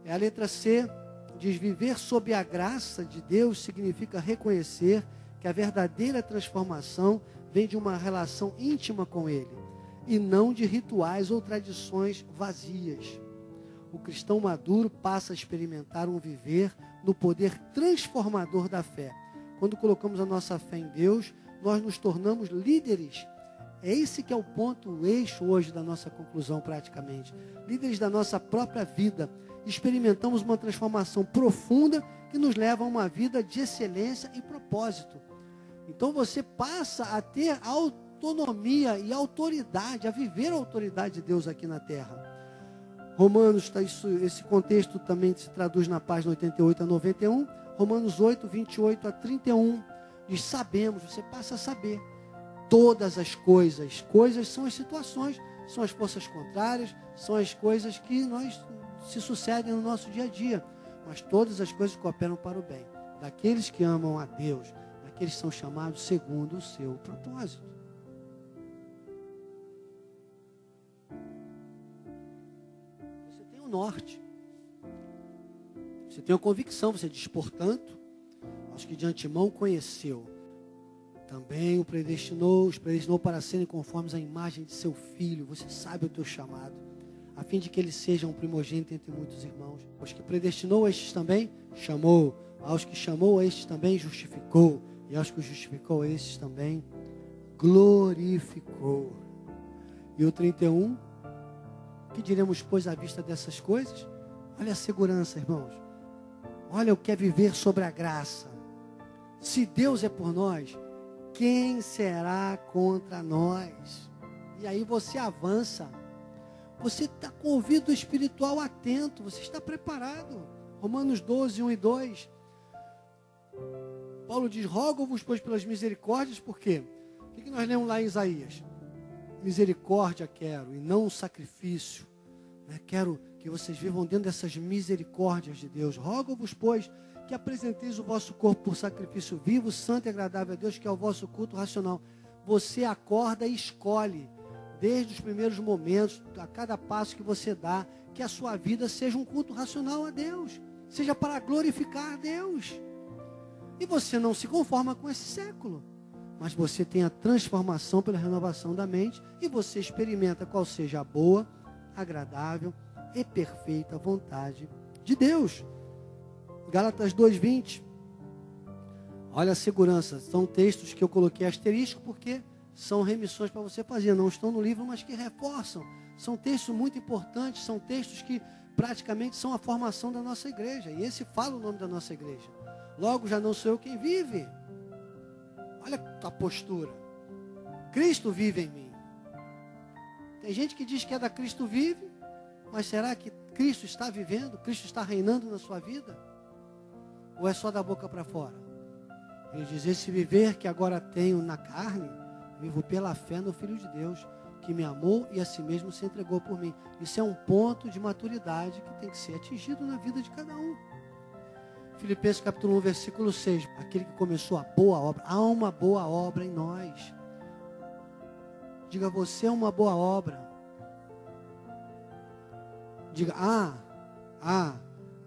A letra C diz: viver sob a graça de Deus significa reconhecer que a verdadeira transformação vem de uma relação íntima com Ele, e não de rituais ou tradições vazias. O cristão maduro passa a experimentar um viver no poder transformador da fé. Quando colocamos a nossa fé em Deus, nós nos tornamos líderes. É esse que é o ponto, o eixo hoje da nossa conclusão praticamente. Líderes da nossa própria vida. Experimentamos uma transformação profunda que nos leva a uma vida de excelência e propósito. Então você passa a ter autonomia e autoridade, a viver a autoridade de Deus aqui na terra. Romanos, esse contexto também se traduz na página 88 a 91. Romanos 8, 28 a 31. Diz: sabemos, você passa a saber todas as coisas. Coisas são as situações, são as forças contrárias, são as coisas que se sucedem no nosso dia a dia. Mas todas as coisas cooperam para o bem daqueles que amam a Deus, daqueles que são chamados segundo o seu propósito. Você tem o norte. Você tem a convicção, você diz: portanto, aos que de antemão conheceu, também os predestinou para serem conformes à imagem de seu Filho. Você sabe o teu chamado, a fim de que ele seja um primogênito entre muitos irmãos. Aos que predestinou, a estes também chamou. Aos que chamou, a estes também justificou. E aos que justificou, a estes também glorificou. E o 31, que diremos, pois, à vista dessas coisas? Olha a segurança, irmãos. Olha o que é viver sobre a graça. Se Deus é por nós, quem será contra nós? E aí você avança. Você está com o ouvido espiritual atento. Você está preparado. Romanos 12, 1 e 2. Paulo diz: rogo-vos, pois, pelas misericórdias. Por quê? O que nós lemos lá em Isaías? Misericórdia quero, e não sacrifício. Quero que vocês vivam dentro dessas misericórdias de Deus. Rogo-vos, pois, que apresenteis o vosso corpo por sacrifício vivo, santo e agradável a Deus, que é o vosso culto racional. Você acorda e escolhe, desde os primeiros momentos, a cada passo que você dá, que a sua vida seja um culto racional a Deus, seja para glorificar a Deus. E você não se conforma com esse século, mas você tem a transformação pela renovação da mente, e você experimenta qual seja a boa, agradável e perfeita vontade de Deus. Gálatas 2:20. Olha a segurança. São textos que eu coloquei asterisco porque são remissões para você fazer. Não estão no livro, mas que reforçam. São textos muito importantes, são textos que praticamente são a formação da nossa igreja. E esse fala o nome da nossa igreja. Logo, já não sou eu quem vive. Olha a postura. Cristo vive em mim. Tem gente que diz que é da Cristo vive, mas será que Cristo está vivendo? Cristo está reinando na sua vida? Ou é só da boca para fora? Ele diz, esse viver que agora tenho na carne, vivo pela fé no Filho de Deus, que me amou e a si mesmo se entregou por mim. Isso é um ponto de maturidade que tem que ser atingido na vida de cada um. Filipenses capítulo 1, versículo 6. Aquele que começou a boa obra. Há uma boa obra em nós. Diga, você é uma boa obra. Diga,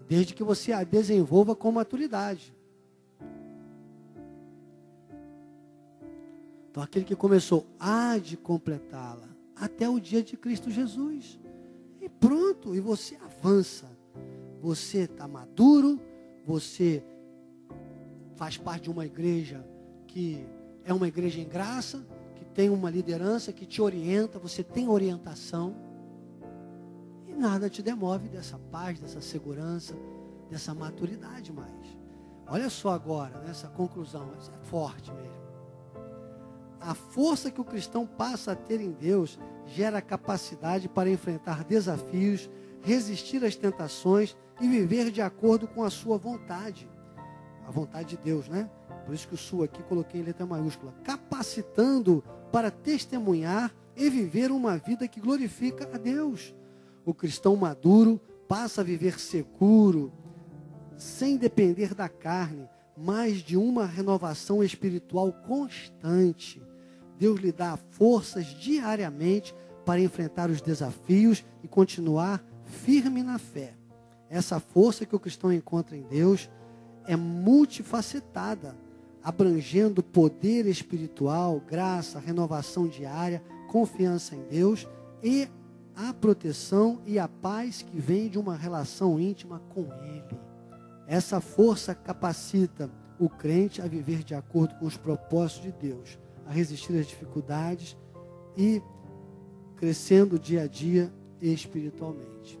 desde que você a desenvolva com maturidade. Então, aquele que começou, há de completá-la até o dia de Cristo Jesus. E pronto, e você avança. Você está maduro, você faz parte de uma igreja que é uma igreja em graça, que tem uma liderança que te orienta, você tem orientação. E nada te demove dessa paz, dessa segurança, dessa maturidade mais. Olha só agora, nessa conclusão, isso é forte mesmo. A força que o cristão passa a ter em Deus gera capacidade para enfrentar desafios, resistir às tentações e viver de acordo com a sua vontade. A vontade de Deus, né? Por isso que o sua aqui coloquei em letra maiúscula. Capacitando para testemunhar e viver uma vida que glorifica a Deus. O cristão maduro passa a viver seguro, sem depender da carne, mas de uma renovação espiritual constante. Deus lhe dá forças diariamente para enfrentar os desafios e continuar firme na fé. Essa força que o cristão encontra em Deus é multifacetada, abrangendo poder espiritual, graça, renovação diária, confiança em Deus e a proteção e a paz que vem de uma relação íntima com Ele. Essa força capacita o crente a viver de acordo com os propósitos de Deus, a resistir às dificuldades e crescendo dia a dia espiritualmente.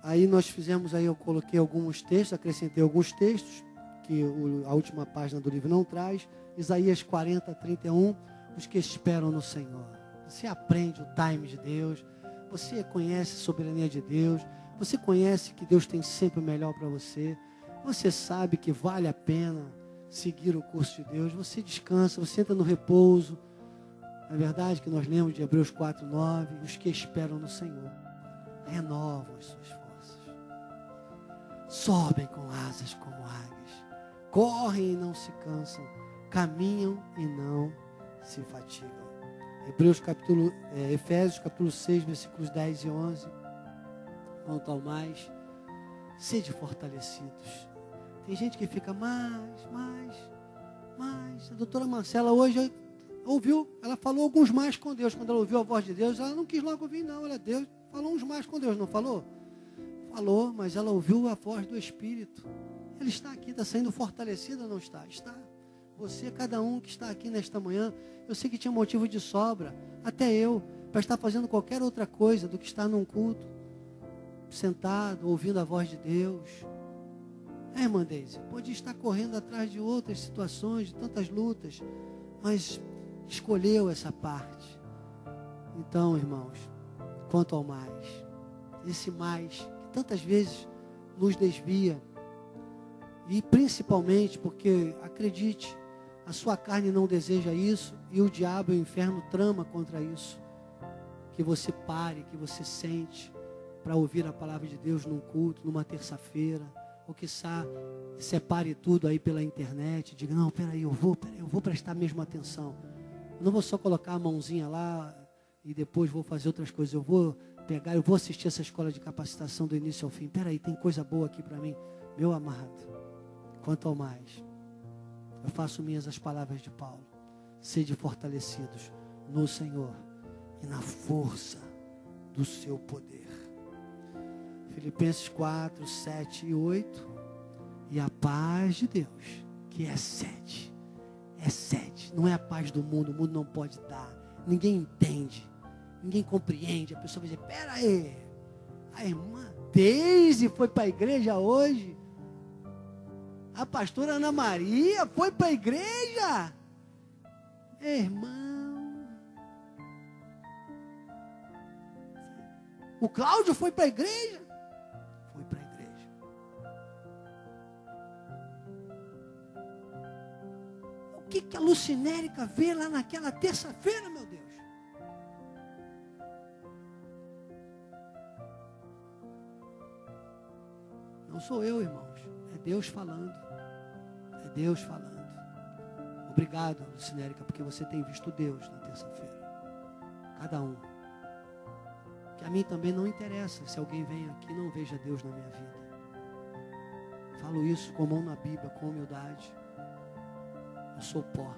Aí nós fizemos, eu coloquei alguns textos, acrescentei alguns textos, que a última página do livro não traz. Isaías 40, 31, os que esperam no Senhor. Você aprende o time de Deus, você conhece a soberania de Deus, você conhece que Deus tem sempre o melhor para você, você sabe que vale a pena seguir o curso de Deus, você descansa, você entra no repouso. É verdade que nós lemos de Hebreus 4, 9, os que esperam no Senhor renovam as suas forças, sobem com asas como águias, correm e não se cansam, caminham e não se fatigam. Efésios capítulo 6, versículos 10 e 11. Quanto ao mais, sede fortalecidos. Tem gente que fica mais. A doutora Marcela hoje ouviu, ela falou alguns mais com Deus. Quando ela ouviu a voz de Deus, ela não quis logo ouvir, não. Ela Deus falou uns mais com Deus, não falou? Falou, mas ela ouviu a voz do Espírito. Ele está aqui, está saindo fortalecido ou não está? Está. Você, cada um que está aqui nesta manhã, eu sei que tinha motivo de sobra, até eu, para estar fazendo qualquer outra coisa do que estar num culto, sentado, ouvindo a voz de Deus. Irmã Deise, pode estar correndo atrás de outras situações, de tantas lutas, mas escolheu essa parte. Então, irmãos, quanto ao mais, esse mais, que tantas vezes nos desvia, e principalmente porque, acredite, a sua carne não deseja isso, e o diabo e o inferno trama contra isso. Que você pare, que você sente, para ouvir a palavra de Deus num culto, numa terça-feira, ou quiçá separe tudo aí pela internet, diga, não, peraí, eu vou prestar mesmo atenção. Eu não vou só colocar a mãozinha lá e depois vou fazer outras coisas. Eu vou assistir essa escola de capacitação do início ao fim. Peraí, tem coisa boa aqui para mim. Meu amado, quanto ao mais, eu faço minhas as palavras de Paulo. Sede fortalecidos no Senhor e na força do seu poder. Filipenses 4, 7 e 8. E a paz de Deus, que excede, não é a paz do mundo, o mundo não pode dar, ninguém entende. ninguém compreende. A pessoa vai dizer, pera aí, a irmã Deise foi para a igreja hoje? A pastora Ana Maria foi para a igreja? Irmão, o Cláudio foi para a igreja? Foi para a igreja. O que a Lucinérica vê lá naquela terça-feira, meu Deus? Não sou eu, irmãos. É Deus falando. É Deus falando. Obrigado, Lucinérica, porque você tem visto Deus na terça-feira. Cada um. Que a mim também não interessa se alguém vem aqui e não veja Deus na minha vida. Falo isso com a mão na Bíblia, com humildade. Eu sou pó.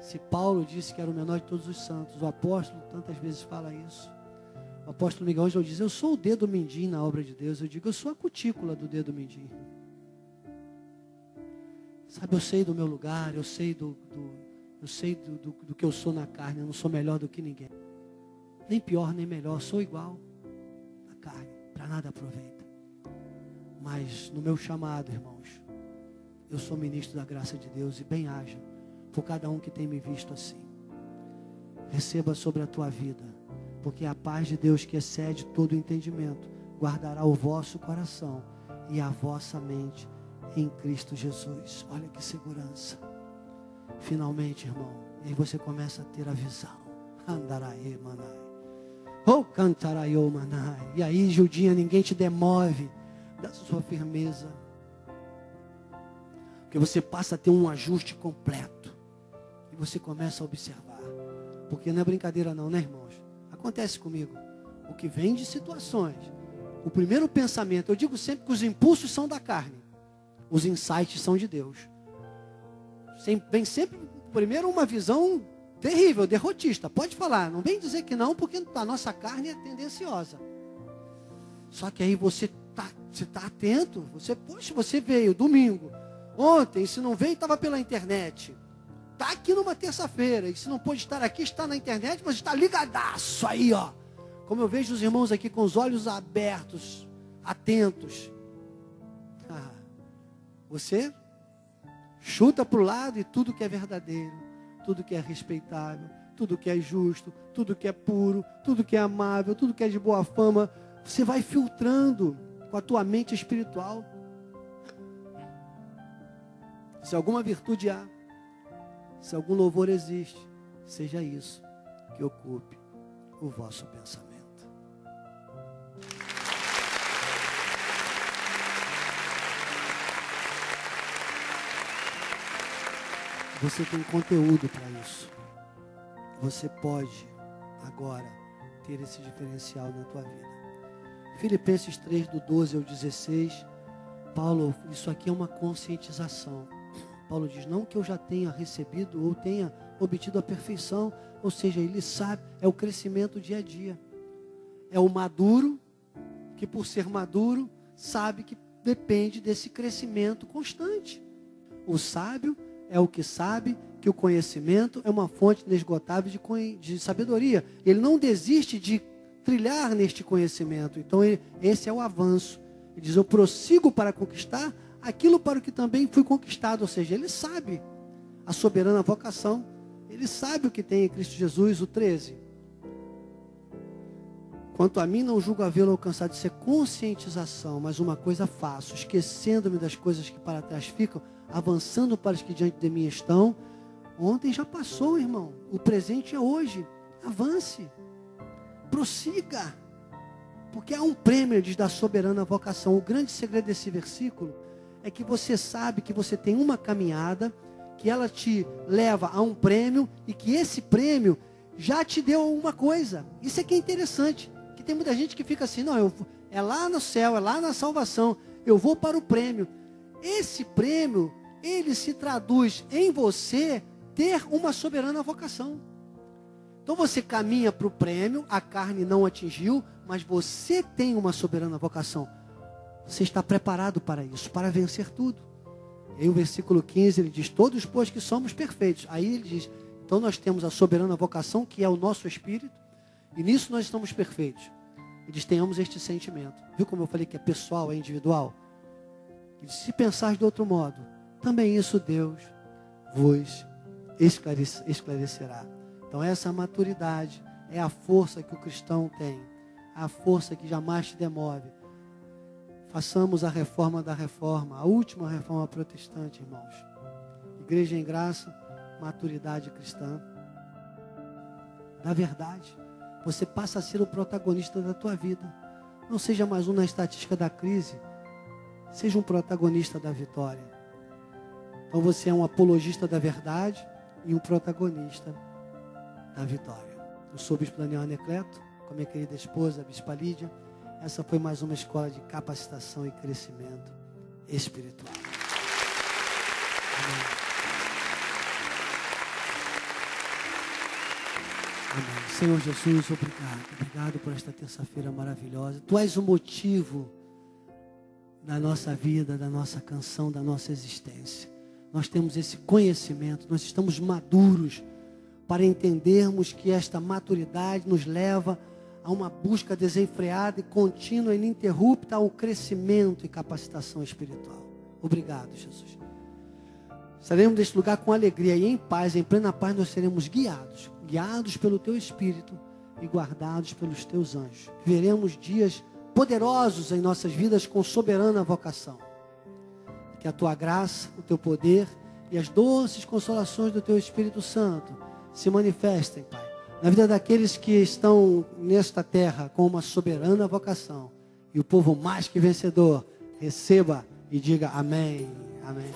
Se Paulo disse que era o menor de todos os santos, o apóstolo tantas vezes fala isso. O apóstolo Miguel Ângelo diz, eu sou o dedo mindinho na obra de Deus. Eu digo, eu sou a cutícula do dedo mindinho. Sabe, eu sei do meu lugar, eu sei do que eu sou na carne, eu não sou melhor do que ninguém. Nem pior, nem melhor, sou igual na carne, para nada aproveita. Mas no meu chamado, irmãos, eu sou ministro da graça de Deus e bem haja por cada um que tem me visto assim. Receba sobre a tua vida, porque a paz de Deus que excede todo o entendimento, guardará o vosso coração e a vossa mente em Cristo Jesus. Olha que segurança. Finalmente, irmão, aí você começa a ter a visão. Andaraê, manai. Ou cantaraiô, manai. E aí, Judinha, ninguém te demove da sua firmeza. Porque você passa a ter um ajuste completo. E você começa a observar. Porque não é brincadeira não, né, irmãos? Acontece comigo. O que vem de situações. O primeiro pensamento, eu digo sempre que os impulsos são da carne. Os insights são de Deus. Vem sempre, primeiro, uma visão terrível, derrotista. Pode falar, não vem dizer que não, porque a nossa carne é tendenciosa. Só que aí você está atento. Você veio domingo. Ontem, se não veio, estava pela internet. Está aqui numa terça-feira. E se não pôde estar aqui, está na internet, mas está ligadaço aí, ó. Como eu vejo os irmãos aqui com os olhos abertos, atentos. Você chuta para o lado e tudo que é verdadeiro, tudo que é respeitável, tudo que é justo, tudo que é puro, tudo que é amável, tudo que é de boa fama, você vai filtrando com a tua mente espiritual. Se alguma virtude há, se algum louvor existe, seja isso que ocupe o vosso pensamento. Você tem conteúdo para isso. Você pode agora ter esse diferencial na tua vida. Filipenses 3, do 12 ao 16, Paulo, isso aqui é uma conscientização. Paulo diz, não que eu já tenha recebido ou tenha obtido a perfeição, ou seja, ele sabe, é o crescimento dia a dia. É o maduro, que por ser maduro, sabe que depende desse crescimento constante. O sábio é o que sabe que o conhecimento é uma fonte inesgotável de sabedoria. Ele não desiste de trilhar neste conhecimento. Então, esse é o avanço. Ele diz, eu prossigo para conquistar aquilo para o que também fui conquistado. Ou seja, ele sabe a soberana vocação. Ele sabe o que tem em Cristo Jesus, o 13. Quanto a mim, não julgo havê-lo alcançado. Isso é conscientização, mas uma coisa faço, esquecendo-me das coisas que para trás ficam, avançando para os que diante de mim estão. Ontem já passou, irmão. O presente é hoje. Avance. Prossiga. Porque há um prêmio, diz, da soberana vocação. O grande segredo desse versículo é que você sabe que você tem uma caminhada, que ela te leva a um prêmio e que esse prêmio já te deu uma coisa. Isso é que é interessante. Que tem muita gente que fica assim, não, é lá no céu, é lá na salvação. Eu vou para o prêmio. Esse prêmio, ele se traduz em você ter uma soberana vocação. Então você caminha para o prêmio, a carne não atingiu, mas você tem uma soberana vocação. Você está preparado para isso, para vencer tudo. E aí o versículo 15, ele diz, todos pois que somos perfeitos. Aí ele diz, Então nós temos a soberana vocação, que é o nosso espírito, e nisso nós estamos perfeitos. E tenhamos este sentimento. Viu como eu falei que é pessoal, é individual? E se pensar de outro modo, também isso Deus vos esclarecerá. Então essa maturidade é a força que o cristão tem, a força que jamais te demove. Façamos a reforma da reforma, a última reforma protestante, irmãos. Igreja em graça, maturidade cristã. Da verdade, você passa a ser o protagonista da tua vida. Não seja mais um na estatística da crise, seja um protagonista da vitória. Então você é um apologista da verdade e um protagonista da vitória. Eu sou o Bispo Daniel Anacleto, com a minha querida esposa, a Bispa Lídia. Essa foi mais uma escola de capacitação e crescimento espiritual. Amém. Amém. Senhor Jesus, obrigado. Obrigado por esta terça-feira maravilhosa. Tu és o motivo da nossa vida, da nossa canção, da nossa existência. Nós temos esse conhecimento, nós estamos maduros para entendermos que esta maturidade nos leva a uma busca desenfreada e contínua e ininterrupta ao crescimento e capacitação espiritual. Obrigado, Jesus. Sairemos deste lugar com alegria e em paz, em plena paz nós seremos guiados pelo Teu Espírito e guardados pelos Teus anjos. Viveremos dias poderosos em nossas vidas com soberana vocação. Que a Tua graça, o Teu poder e as doces consolações do Teu Espírito Santo se manifestem, Pai, na vida daqueles que estão nesta terra com uma soberana vocação. E o povo mais que vencedor receba e diga amém, amém.